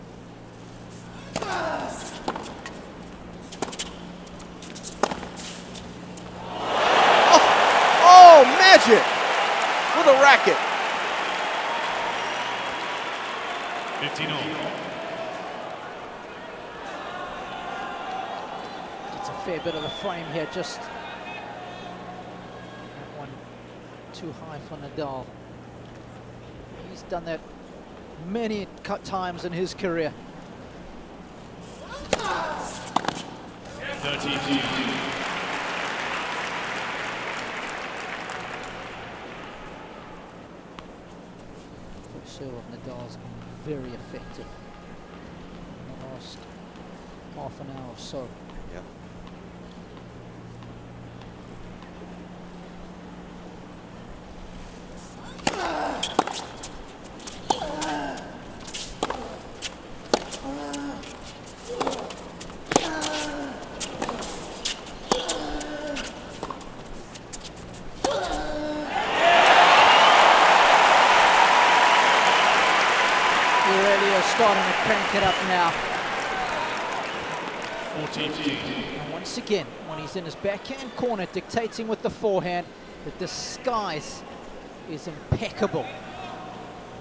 Oh, magic! With a racket. 15-all. It's a fair bit of the frame here, just that one too high for Nadal. He's done that many times in his career. 13. Serve of Nadal's been very effective in the last half an hour or so. Yeah. starting to crank it up now. 14. And once again, when he's in his backhand corner, dictating with the forehand, the disguise is impeccable.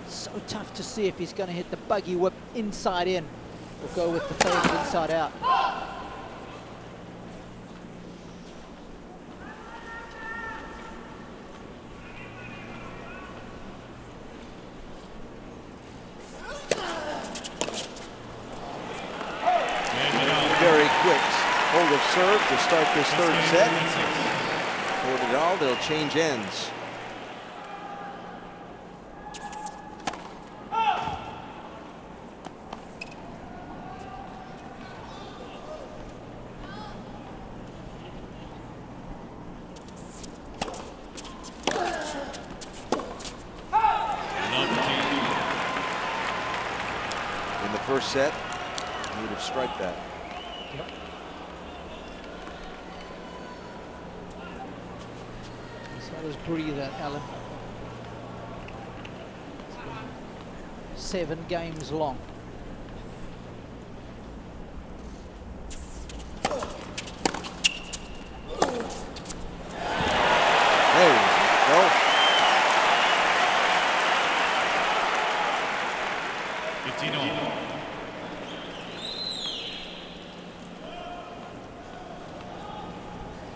So tough to see if he's going to hit the buggy whip inside in or go with the favorite inside out. Very quick hold of serve to start this third set. For Nadal, they'll change ends. In the first set, he would have striped that. Yep. He's had his breather, Alan. It's been 7 games long. There you go. 15 all.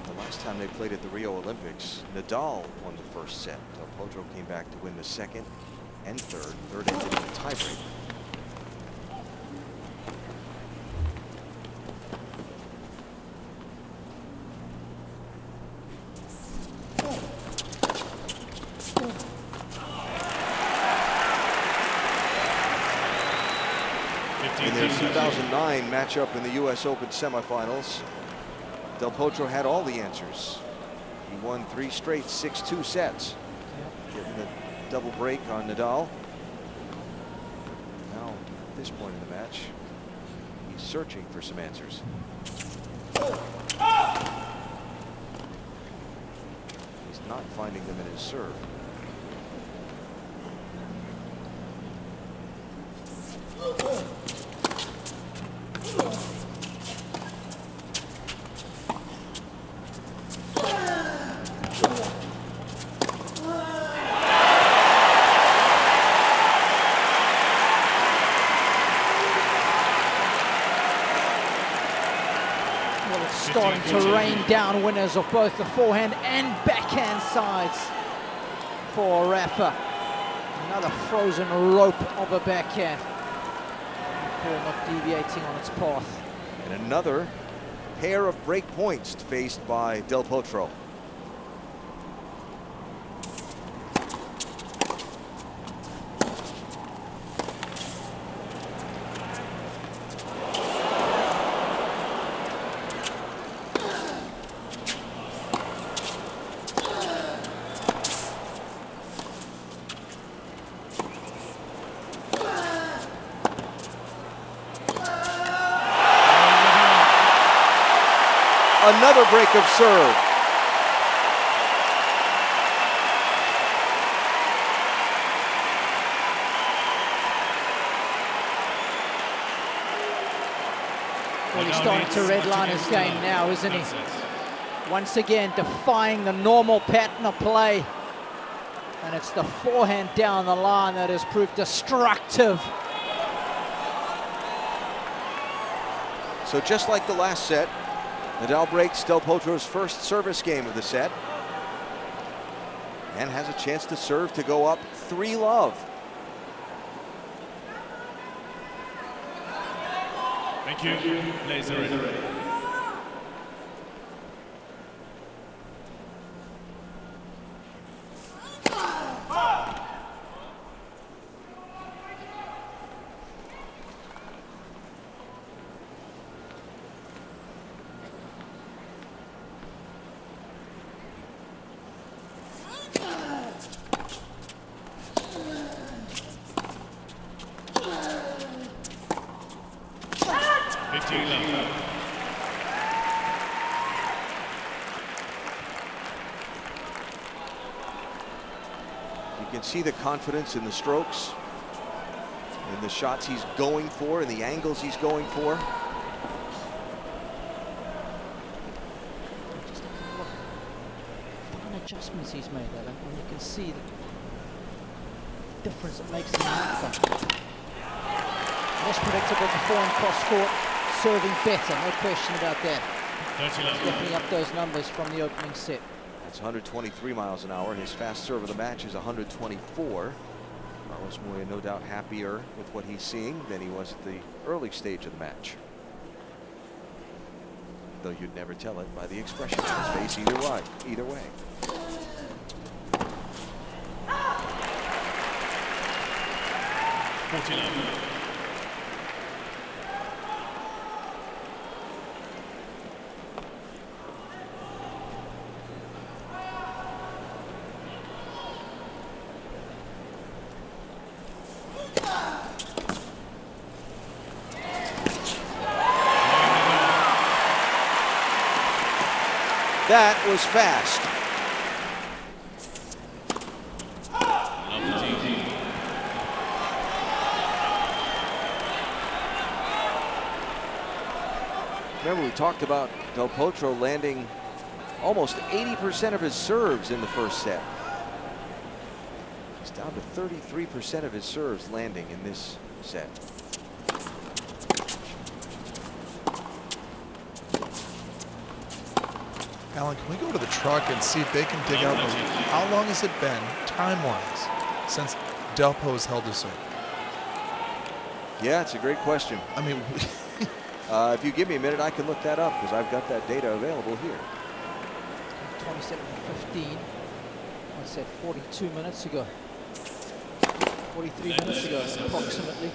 The last time they played at the Rio Olympics, Nadal won the first set. Del Potro came back to win the second and third. Third ended in a tiebreak. In their 2009 matchup in the U.S. Open semifinals, Del Potro had all the answers. He won 3 straight 6-2 sets, getting the double break on Nadal. Now, at this point in the match, he's searching for some answers. He's not finding them in his serve. Starting to rain down winners of both the forehand and backhand sides for Rafa. Another frozen rope of a backhand. Ball not deviating on its path. And another pair of break points faced by Del Potro. Another break of serve. Well, he's starting to redline his game now, isn't he? Once again, defying the normal pattern of play. And it's the forehand down the line that has proved destructive. So just like the last set, Nadal breaks Del Potro's first service game of the set and has a chance to serve to go up 3-love. Thank you. Laser. You can see the confidence in the strokes in the shots he's going for and the angles he's going for. Just a couple of fine adjustments he's made there, and you can see the difference it makes in the outcome. Less predictable before and cross court, serving better, no question about that. Definitely up those numbers from the opening set. That's 123 miles an hour. His fast serve of the match is 124. Carlos Moya no doubt happier with what he's seeing than he was at the early stage of the match. Though you'd never tell it by the expression on his face either way. Either way. That was fast. Remember, we talked about Del Potro landing almost 80% of his serves in the first set. He's down to 33% of his serves landing in this set. Alan, can we go to the truck and see if they can dig out how long has it been, time-wise, since Del Potro has held his serve? Yeah, it's a great question. I mean, if you give me a minute, I can look that up because I've got that data available here. 27-15. I said 42 minutes ago. 43 minutes ago, approximately.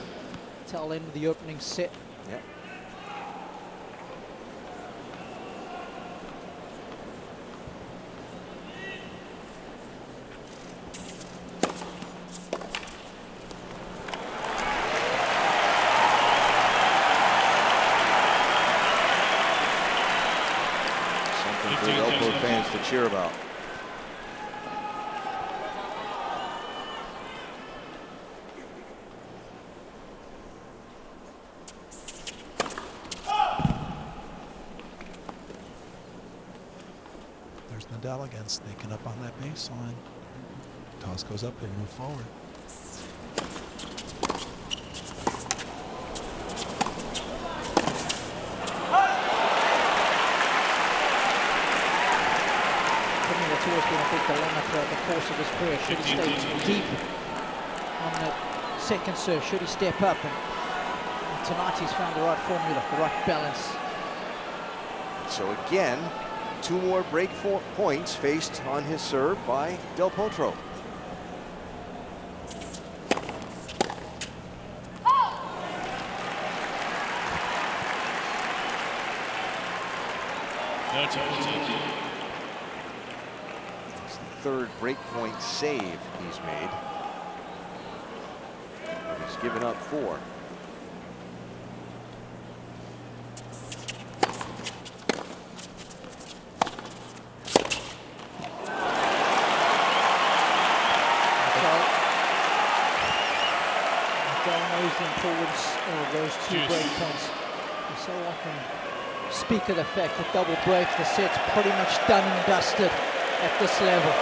Tail end of the opening set. Yep. Fans to cheer about. There's Nadal again, sneaking up on that baseline. Toss goes up and move forward. Always been a big dilemma throughout the course of his career. Should he stay deep on the second serve? Should he step up? And tonight he's found the right formula, the right balance. So again, 2 more break points faced on his serve by Del Potro. Third breakpoint save he's made. And he's given up 4. Nadal knows the importance of those 2 breakpoints. We so often speak of the fact that double breaks, the set's pretty much done and dusted at this level.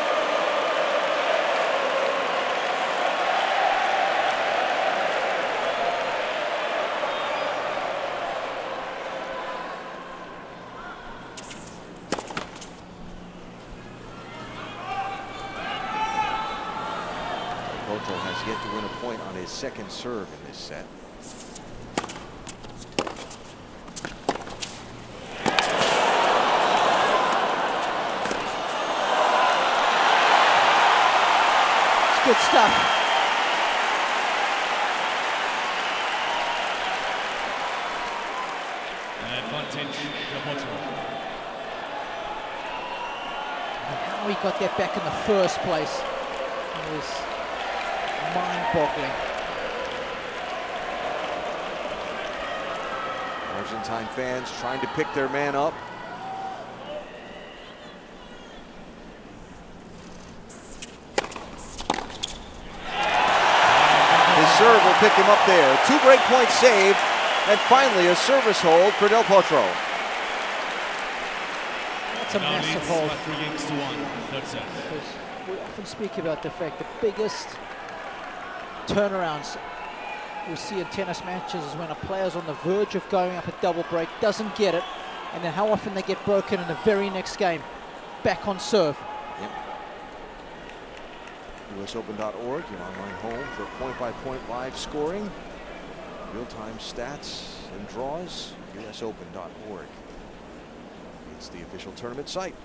Potro has yet to win a point on his second serve in this set. Good stuff. Advantage, Del Potro. How he got that back in the first place was mind-boggling. Argentine fans trying to pick their man up. His serve will picked him up there. 2 break points saved, and finally a service hold for Del Potro. That's a massive hold. 3 games to 1, third set. Because we often speak about the fact the biggest turnarounds we see in tennis matches is when a player's on the verge of going up a double break, doesn't get it, and then how often they get broken in the very next game, back on serve. Yep. USOpen.org, your online home for point-by-point live scoring, real-time stats and draws. USOpen.org. It's the official tournament site.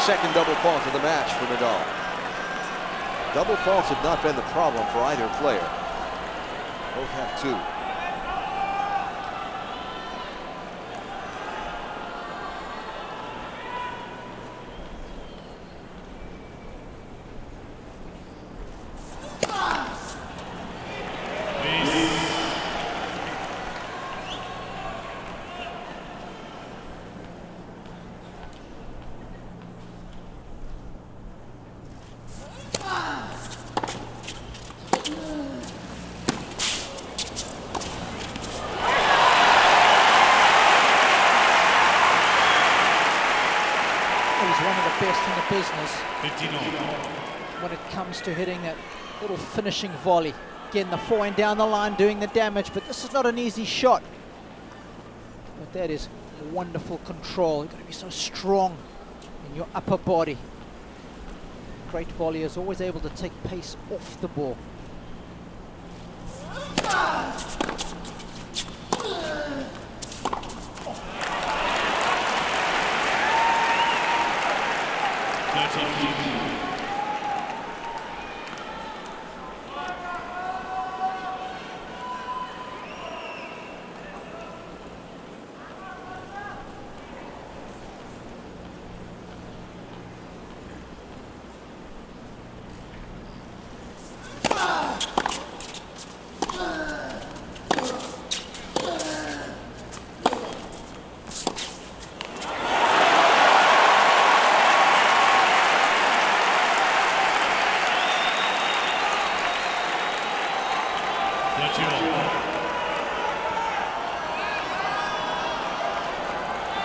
Second double fault of the match for Nadal. Double faults have not been the problem for either player. Both have 2. Business when it comes to hitting that little finishing volley. Again, the forehand down the line doing the damage, but this is not an easy shot. But that is wonderful control. You've got to be so strong in your upper body. Great volley is always able to take pace off the ball.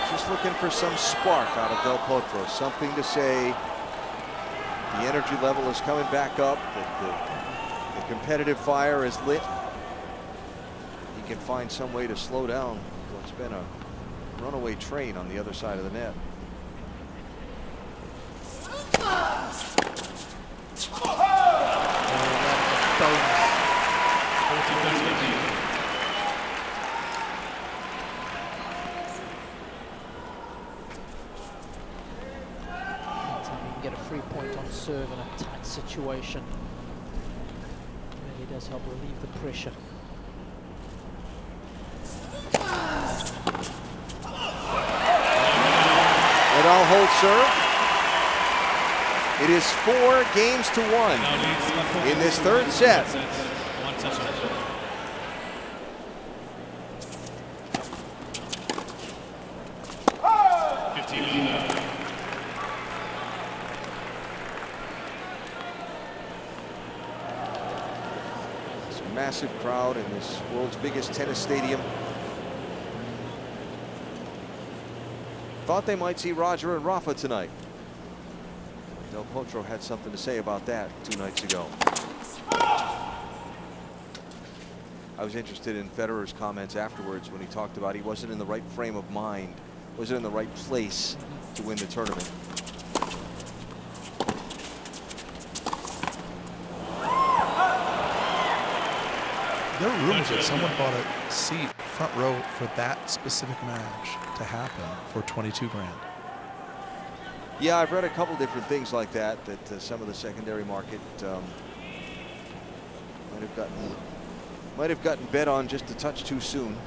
Just looking for some spark out of Del Potro, something to say the energy level is coming back up, that the competitive fire is lit. He can find some way to slow down what's been a runaway train on the other side of the net. Get a free point on serve in a tight situation. It really does help relieve the pressure. Nadal holds serve. It is 4 games to 1 in this third set. Massive crowd in this world's biggest tennis stadium. Thought they might see Roger and Rafa tonight. Del Potro had something to say about that 2 nights ago. I was interested in Federer's comments afterwards when he talked about he wasn't in the right frame of mind, wasn't in the right place to win the tournament. There are rumors that someone bought a seat front row for that specific match to happen for 22 grand. Yeah, I've read a couple different things like that, that some of the secondary market might have gotten bet on just a touch too soon.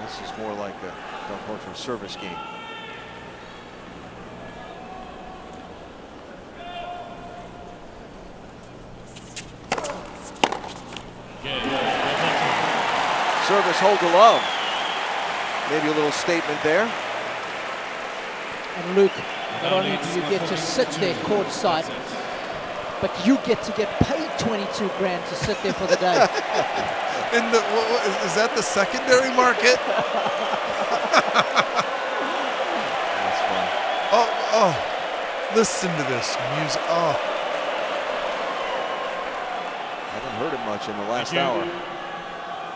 This is more like a Del Potro service game. Service hold to love. Maybe a little statement there. And Luke, not only do you get to sit there courtside, but you get to get paid 22 grand to sit there for the day. Is that the secondary market? That's fun. Oh, listen to this music. Oh. Haven't heard it much in the last hour.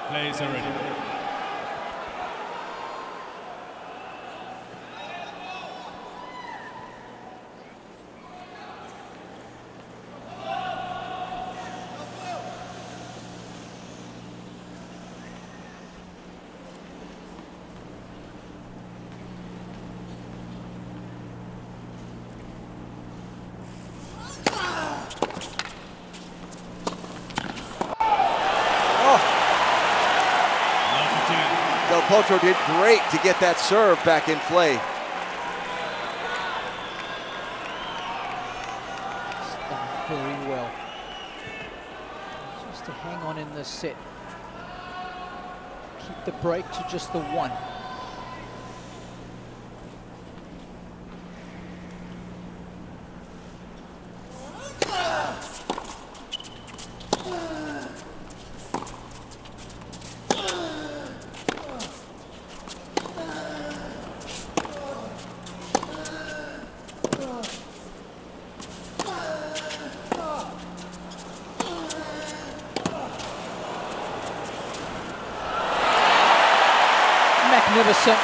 Plays are ready. Del Potro did great to get that serve back in play. It's done very well. Just to hang on in this set. Keep the break to just the one. Magnificent.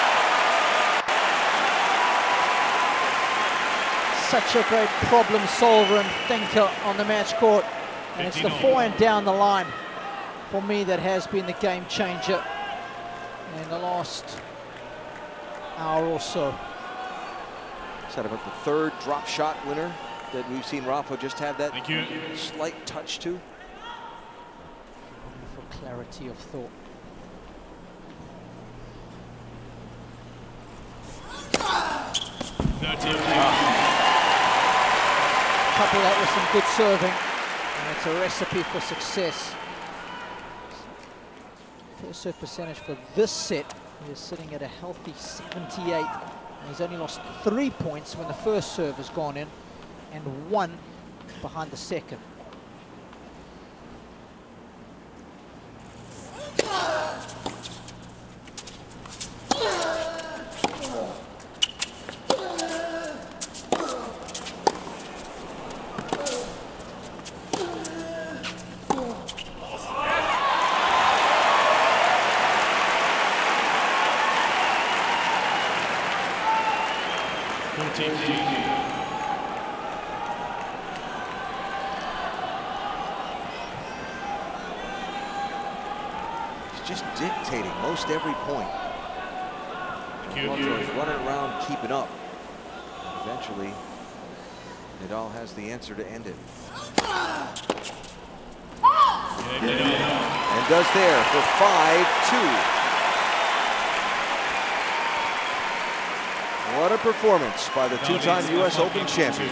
Such a great problem solver and thinker on the match court. And it's the forehand down the line for me that has been the game changer in the last hour or so. Is that about the third drop shot winner that we've seen Rafa just have that Thank you. slight touch to? For clarity of thought. Couple that with some good serving, and it's a recipe for success. First serve percentage for this set is sitting at a healthy 78. And he's only lost 3 points when the first serve has gone in, and 1 behind the second. Just dictating most every point. Potro's running around, keeping up. And eventually, Nadal has the answer to end it. And does there for 5-2. What a performance by the two-time U.S. Open champion.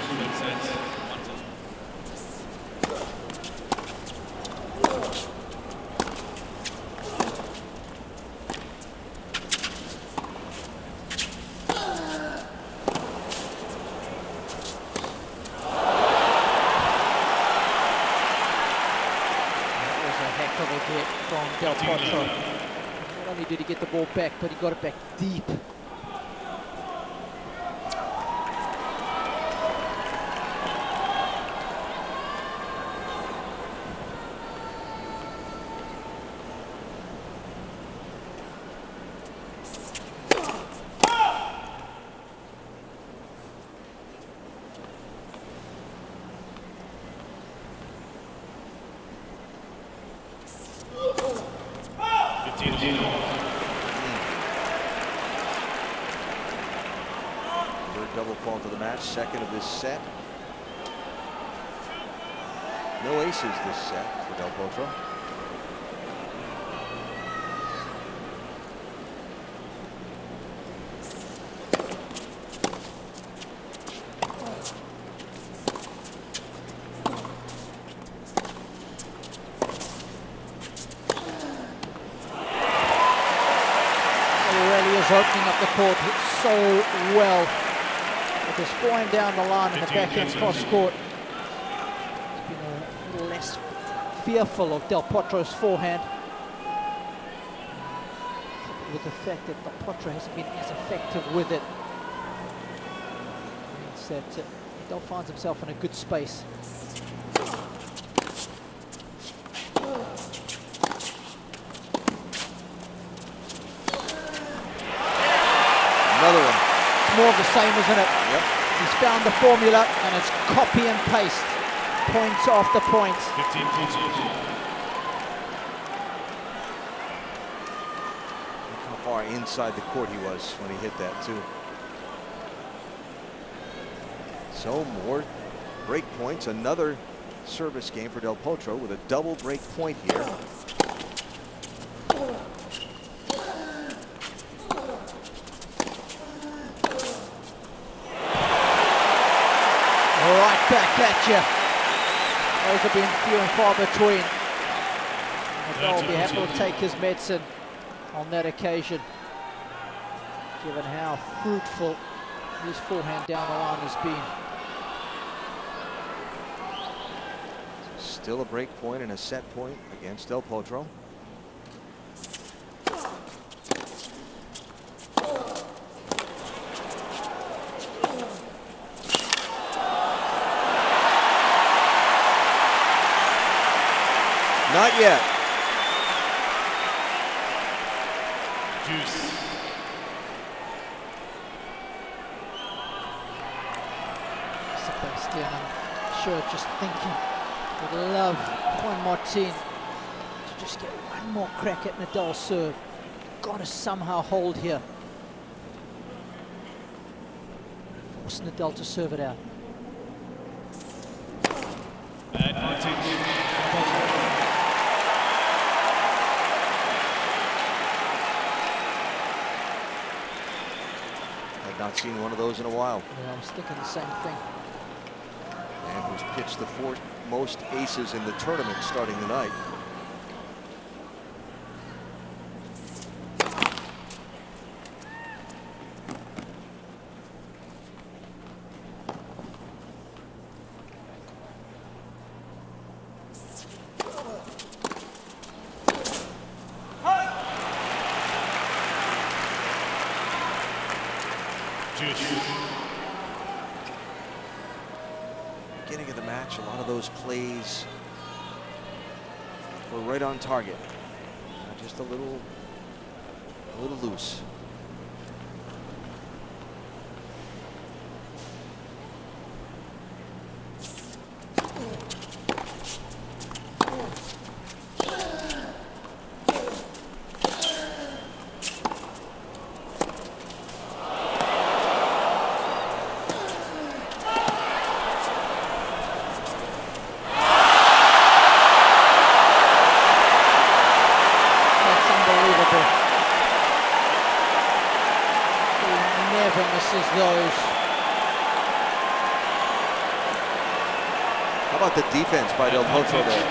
From Del Potro. Not only did he get the ball back, but he got it back deep. double fault of the match, second of this set. No aces this set for Del Potro. Opening up the court so well with his forehand down the line and the backhand cross court. He's been a little less fearful of Del Potro's forehand, with the fact that Del Potro hasn't been as effective with it. Means that Del finds himself in a good space. Another one. It's more of the same, isn't it? Yep. He's found the formula, and it's copy and paste, points after points. 15-14. Look how far inside the court he was when he hit that too. So more break points. Another service game for Del Potro with a double break point here. Right back at you. Those have been few and far between. Nadal will be happy to take his medicine on that occasion, given how fruitful his forehand down the line has been. Still a break point and a set point against Del Potro. Not yet. Juice. Sebastian, I'm sure just thinking, would love Juan Martin to just get one more crack at Nadal's serve. Got to somehow hold here. Force Nadal to serve it out. Advantage. Not seen one of those in a while. Yeah, I was thinking the same thing. And who's pitched the fourth most aces in the tournament starting tonight. Beginning of the match, a lot of those plays were right on target. Just a little loose. Those. How about the defense by Del Potro there?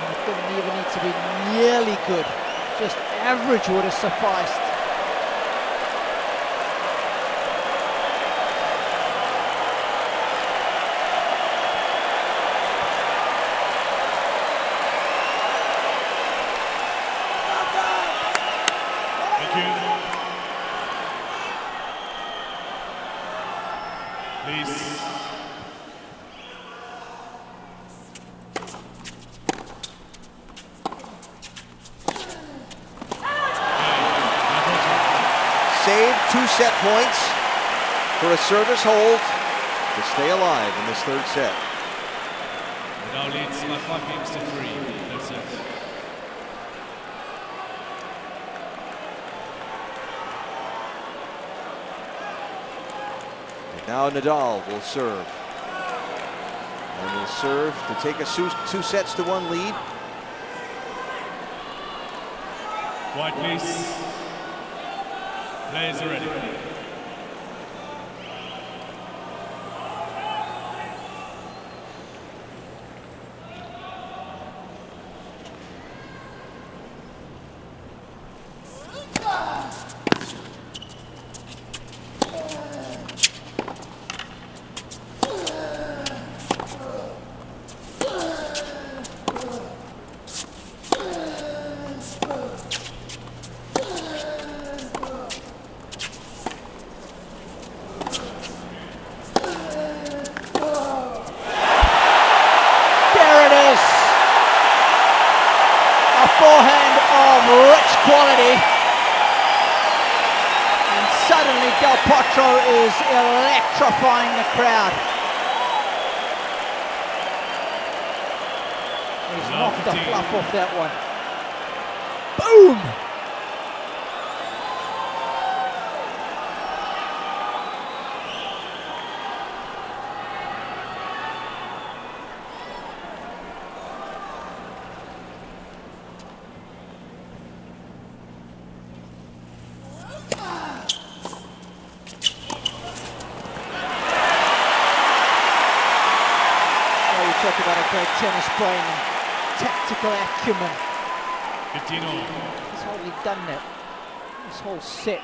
It didn't even need to be nearly good. Just average would have sufficed. Thank you. Please. Saved 2 set points for a service hold to stay alive in this third set. Now leads by 5 games to 3. Third set. Now Nadal will serve. And will serve to take a 2-1 lead. White, please. Players are ready. Forehand of rich quality, and suddenly Del Potro is electrifying the crowd. He's knocked the fluff off that one. Boom! Talk about a great tennis brain and tactical acumen. 15-all. He's hardly done that. This whole set,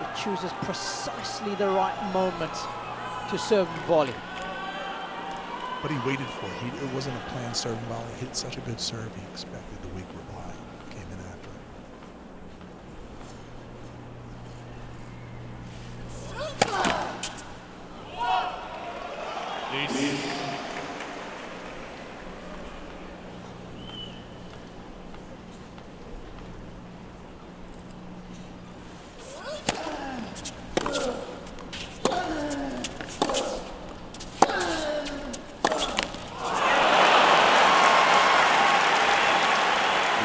it chooses precisely the right moment to serve and volley. But he waited for it. It wasn't a planned serve and volley. He hit such a good serve, he expected the weak reply. Came in after. Please.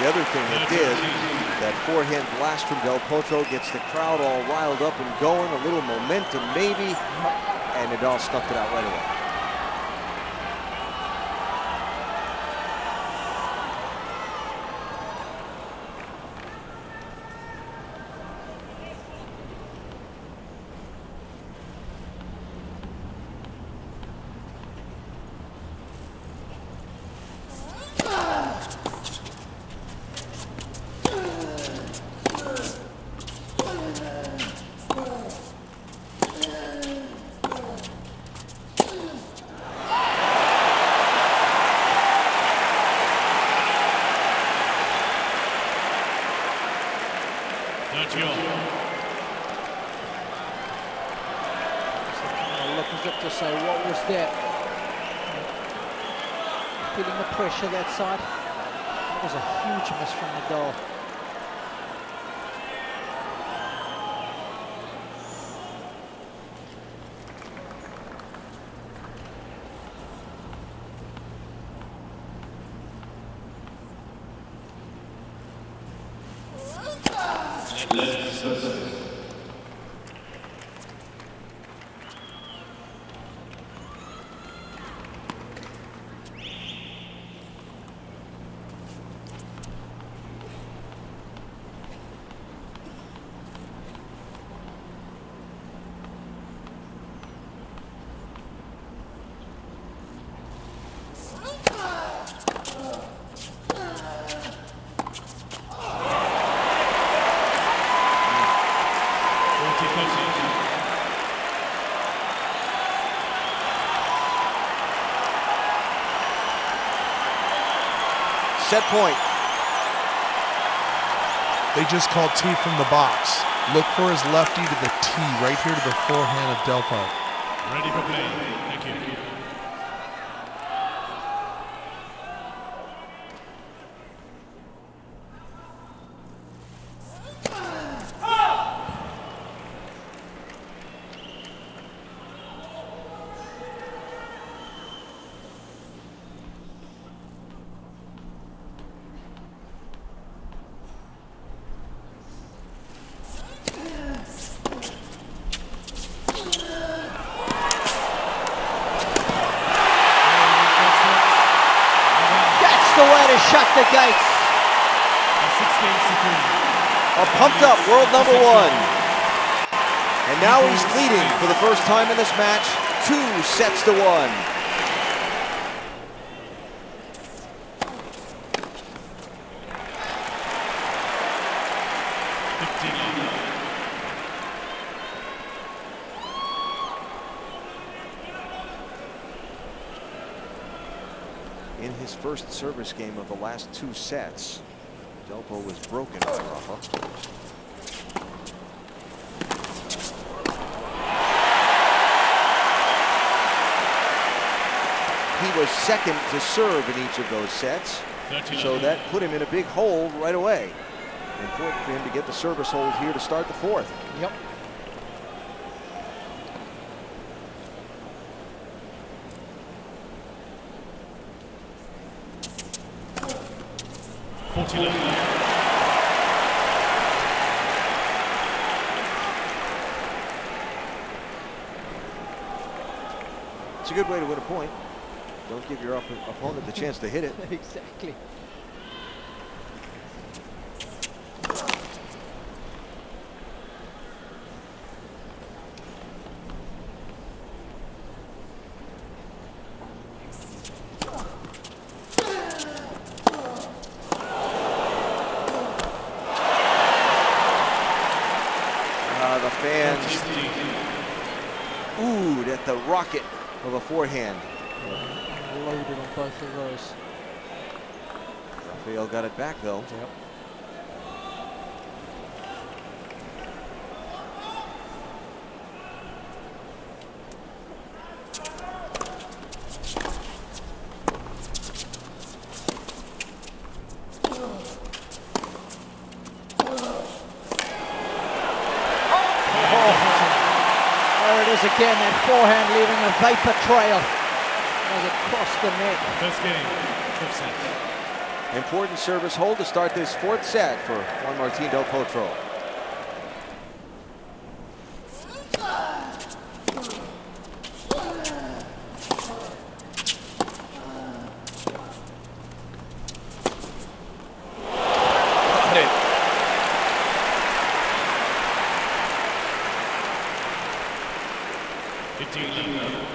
The other thing it did, that forehand blast from Del Potro gets the crowd all riled up and going, a little momentum maybe, and Nadal stuffed it out right away. Look as if to say, what was that? Feeling the pressure that side. That was a huge miss from Nadal. Set point. They just called tee from the box. Look for his lefty to the tee, right here to the forehand of Del Potro. Ready for play. Thank you. a pumped up world number one. And now he's leading for the first time in this match, 2-1. In his first service game of the last 2 sets, Delpo was broken by Rafa. He was second to serve in each of those sets, so that put him in a big hole right away. Important for him to get the service hold here to start the fourth. Yep. It's a good way to win a point. Don't give your opponent the chance to hit it. Exactly. The fans oohed at the rocket of a forehand. Loaded on both of those. Rafael got it back though. Yep. Again, that forehand leaving a vapor trail as it crossed the net. First game, 5th set. Important service hold to start this 4th set for Juan Martin del Potro.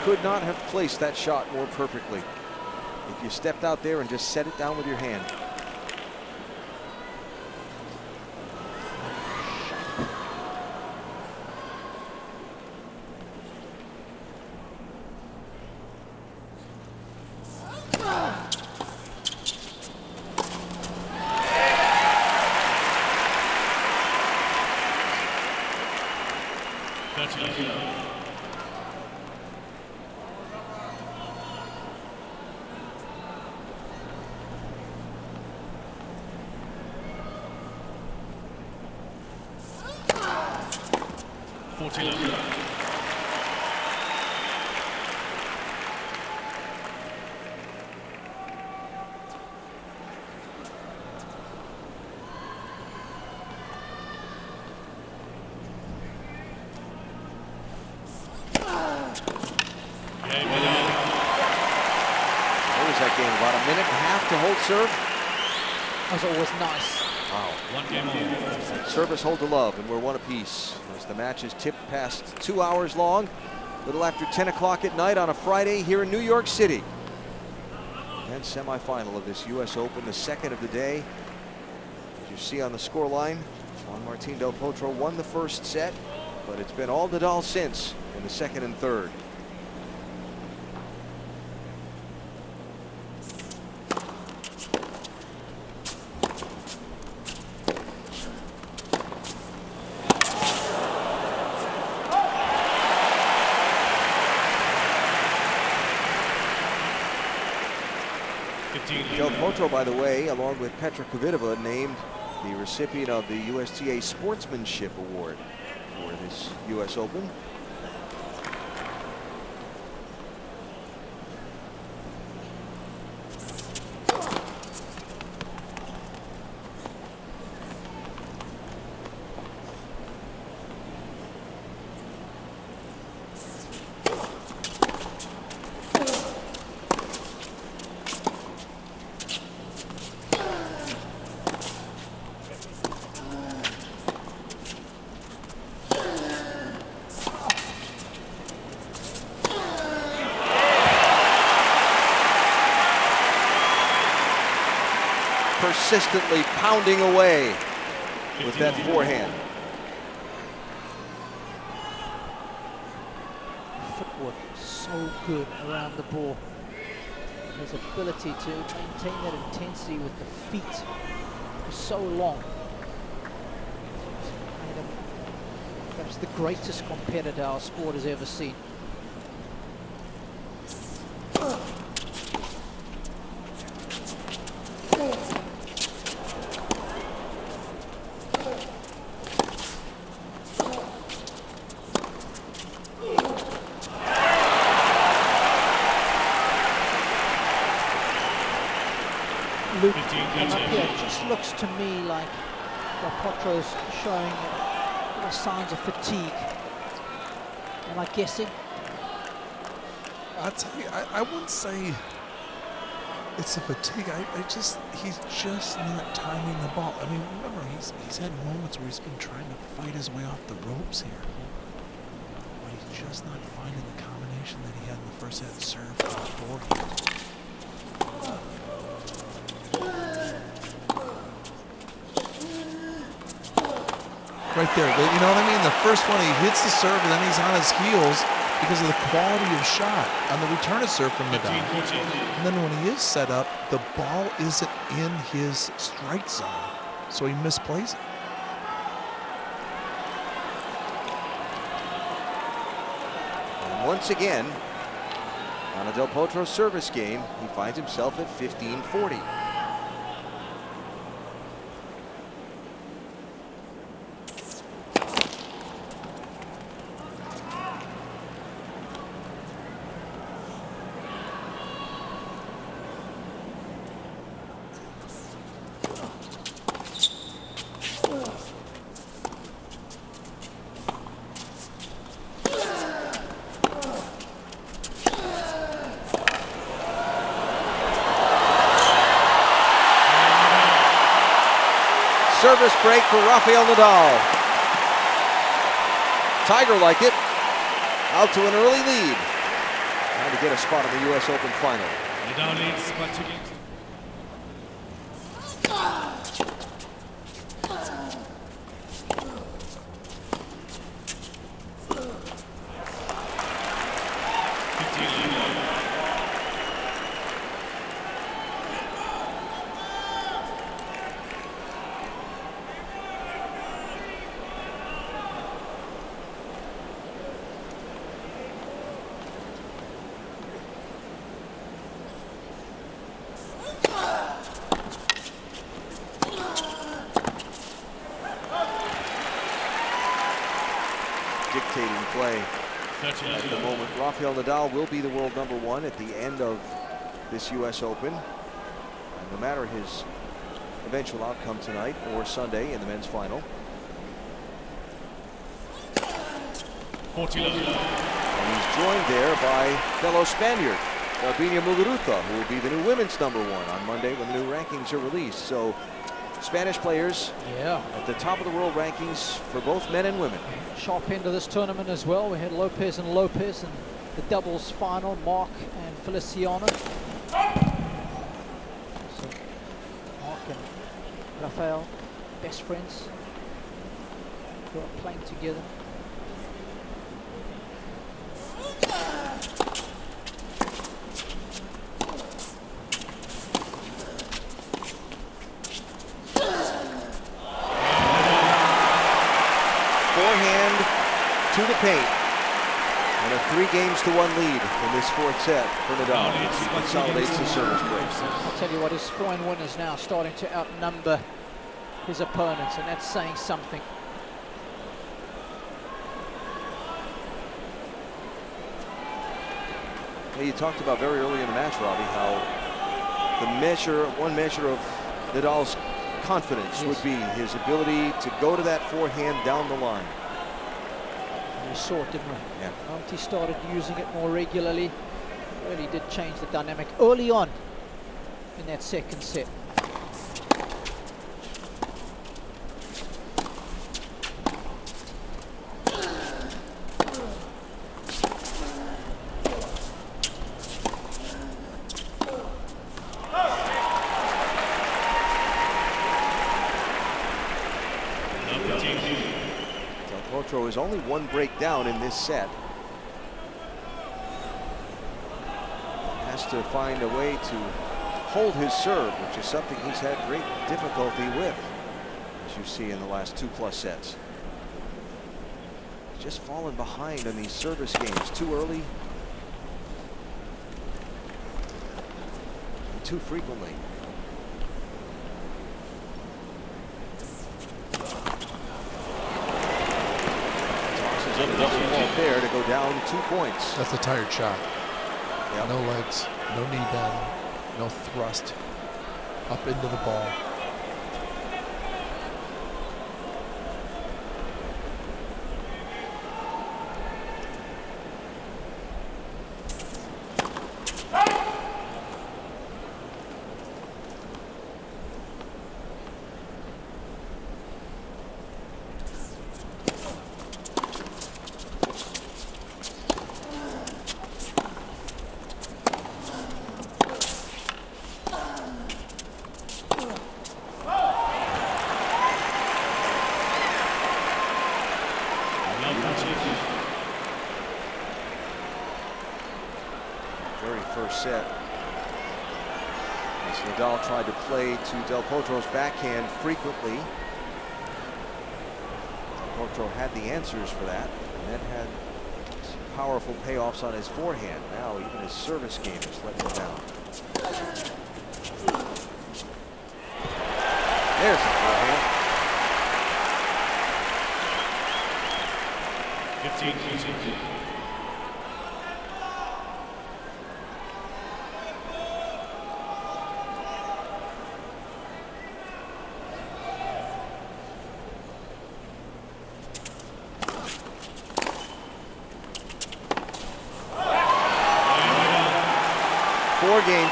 Could not have placed that shot more perfectly. If you stepped out there and just set it down with your hand. Serve. That was always nice. Wow. 1 game on. Service hold to love, and we're 1 apiece. As the match is tipped past 2 hours long, a little after 10 o'clock at night on a Friday here in New York City. And semifinal of this U.S. Open, the 2nd of the day. As you see on the scoreline, Juan Martin del Potro won the 1st set, but it's been all Nadal since in the 2nd and 3rd. Del Potro, by the way, along with Petra Kvitova, named the recipient of the USTA Sportsmanship Award for this U.S. Open. consistently pounding away with that forehand. Footwork so good around the ball. His ability to maintain that intensity with the feet for so long. Made him perhaps the greatest competitor our sport has ever seen. It just looks to me like Del Potro's showing little signs of fatigue. Am I guessing? I'll tell you, I wouldn't say it's a fatigue. He's just not timing the ball. I mean, remember, he's had moments where he's been trying to fight his way off the ropes here. But he's just not finding the combination that he had in the first set serve beforehand. Right there, you know what I mean? The first one, he hits the serve, and then he's on his heels because of the quality of shot on the return of serve from Nadal. And then when he is set up, the ball isn't in his strike zone, so he misplays it. And once again, on a Del Potro service game, he finds himself at 15-40. Service break for Rafael Nadal. Tiger like it, out to an early lead. Trying to get a spot in the US Open final. Nadal leads by 2 games. Dictating play at the moment. Rafael Nadal will be the world #1 at the end of this US Open. And no matter his eventual outcome tonight or Sunday in the men's final. 40 love. And he's joined there by fellow Spaniard, Garbiñe Muguruza, who will be the new women's #1 on Monday when the new rankings are released. So Spanish players at the top of the world rankings for both men and women. Sharp end of this tournament as well. We had Lopez and Lopez in the doubles final, Mark and Feliciano. So Mark and Rafael, best friends, who are playing together. Forehand to the paint. And a 3-games-to-1 lead in this 4th set for Nadal. He consolidates the service breaks. I'll tell you what, his forehand win is now starting to outnumber his opponents, and that's saying something. Yeah, you talked about very early in the match, Robbie, how one measure of Nadal's confidence would be his ability to go to that forehand down the line. And we saw it, didn't we? Yeah. Once he started using it more regularly, really did change the dynamic early on in that second set. Del Potro is only one break down in this set. Has to find a way to hold his serve, which is something he's had great difficulty with, as you see in the last 2+ sets. He's just fallen behind in these service games too early and too frequently. Tosses in a double fault there to go down 2 points. That's a tired shot. Yep. No legs, no knee bend, no thrust up into the ball. First set, as Nadal tried to play to Del Potro's backhand frequently. Del Potro had the answers for that, and then had some powerful payoffs on his forehand. Now even his service game is letting him down. There's the forehand. 15-14.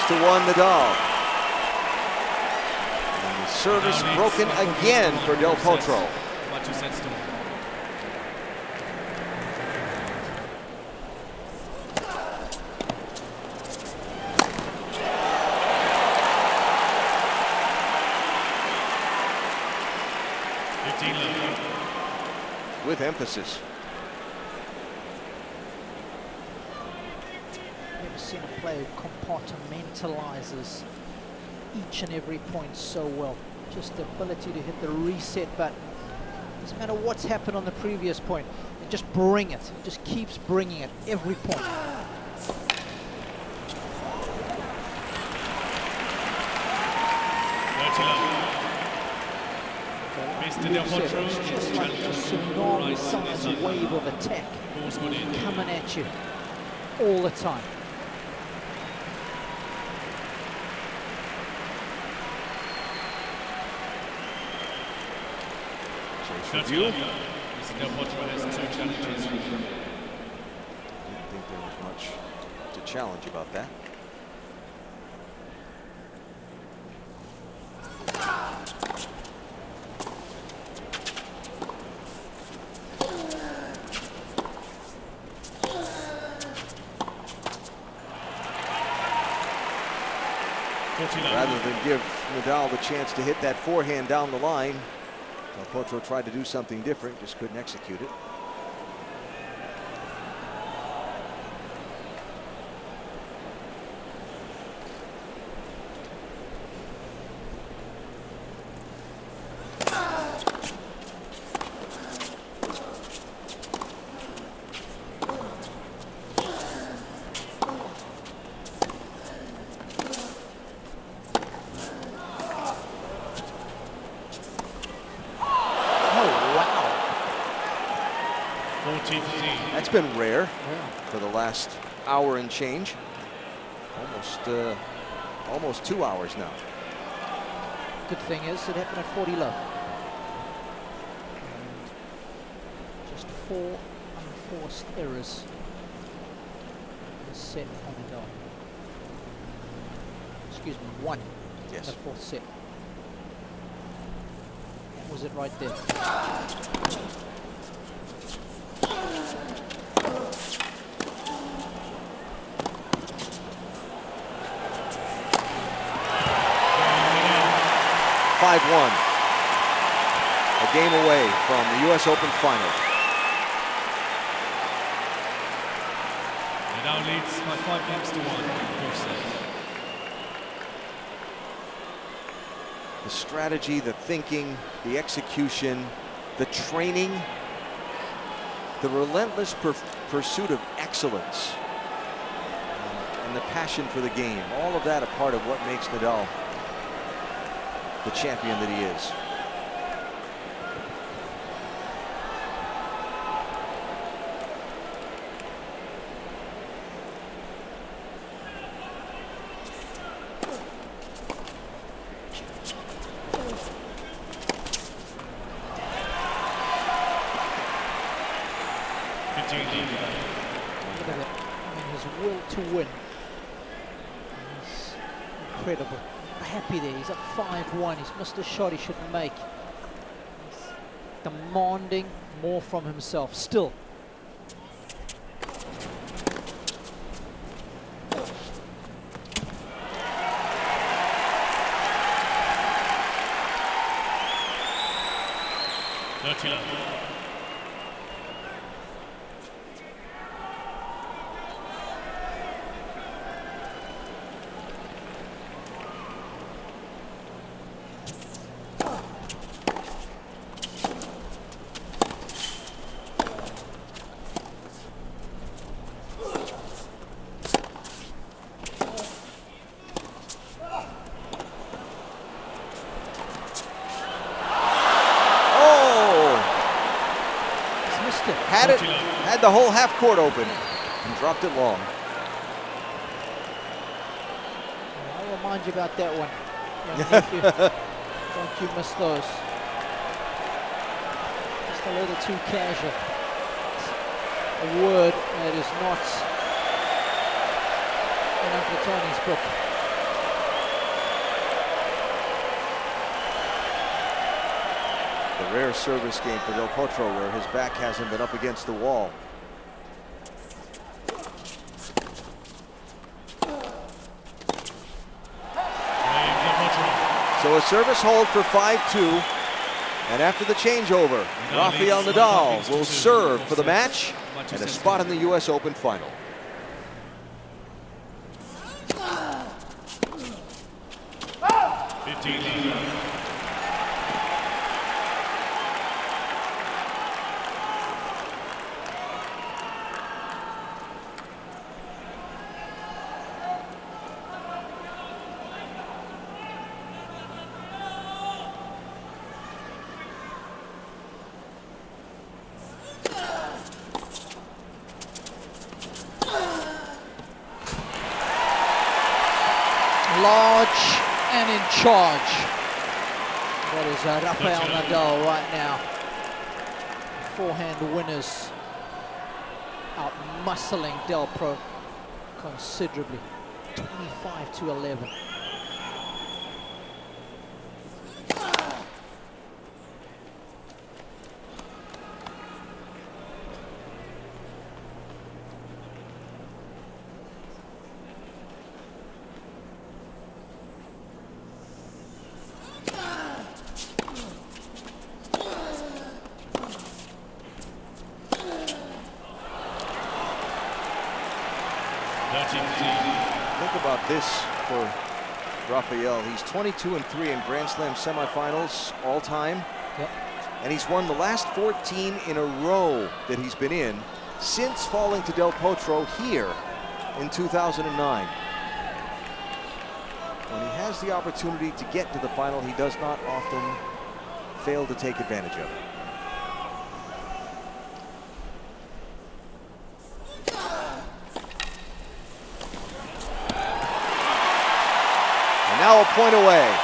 To 1 Nadal. And the service broken again for Del Potro. 2 sets to 1. With emphasis. Seen a player who compartmentalizes each and every point so well. Just the ability to hit the reset button. Doesn't matter what's happened on the previous point, and just bring it. It just keeps bringing it every point. It's just like a tsunami-sized wave of attack coming at you all the time. Review. Mr. Del Potro has 2 challenges. I didn't think there was much to challenge about that. Rather than give Nadal the chance to hit that forehand down the line, Del Potro tried to do something different, just couldn't execute it. That's been rare for the last hour and change. Almost 2 hours now. Good thing is it happened at 40 love. And just 4 unforced errors in the set from Nadal. Excuse me, 1 in the 4th set. That was it right there. 5-1. A game away from the US Open final. Nadal leads by 5 games to 1 in the fourth set. The strategy, the thinking, the execution, the training, the relentless pursuit of excellence, and the passion for the game, all of that a part of what makes Nadal the champion that he is. Look at it. I mean, his will to win is incredible. Happy there. He's up 5-1. He's missed a shot he shouldn't make. He's demanding more from himself still. Had the whole half court open and dropped it long. I'll remind you about that one, young nephew. Don't you miss those. Just a little too casual. It's a word that is not in Uncle Tony's book. The rare service game for Del Potro where his back hasn't been up against the wall. So a service hold for 5-2, and after the changeover, Rafael Nadal will serve for the match and a spot in the US Open final. Large and in charge. That is Rafael Nadal right now. Forehand winners out muscling Del Potro considerably. 25-11. Think about this for Rafael. He's 22-3 in Grand Slam semifinals all time. Yep. And he's won the last 14 in a row that he's been in since falling to Del Potro here in 2009. When he has the opportunity to get to the final, he does not often fail to take advantage of it. Now a point away.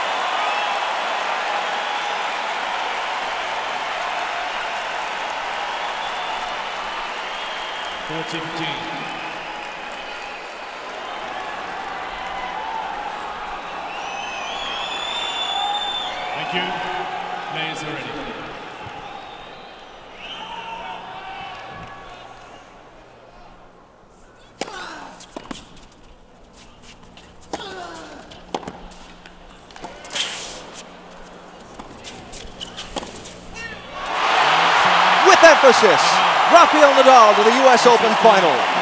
Thank you. Players are ready. emphasis. Rafael Nadal to the U.S. Open final.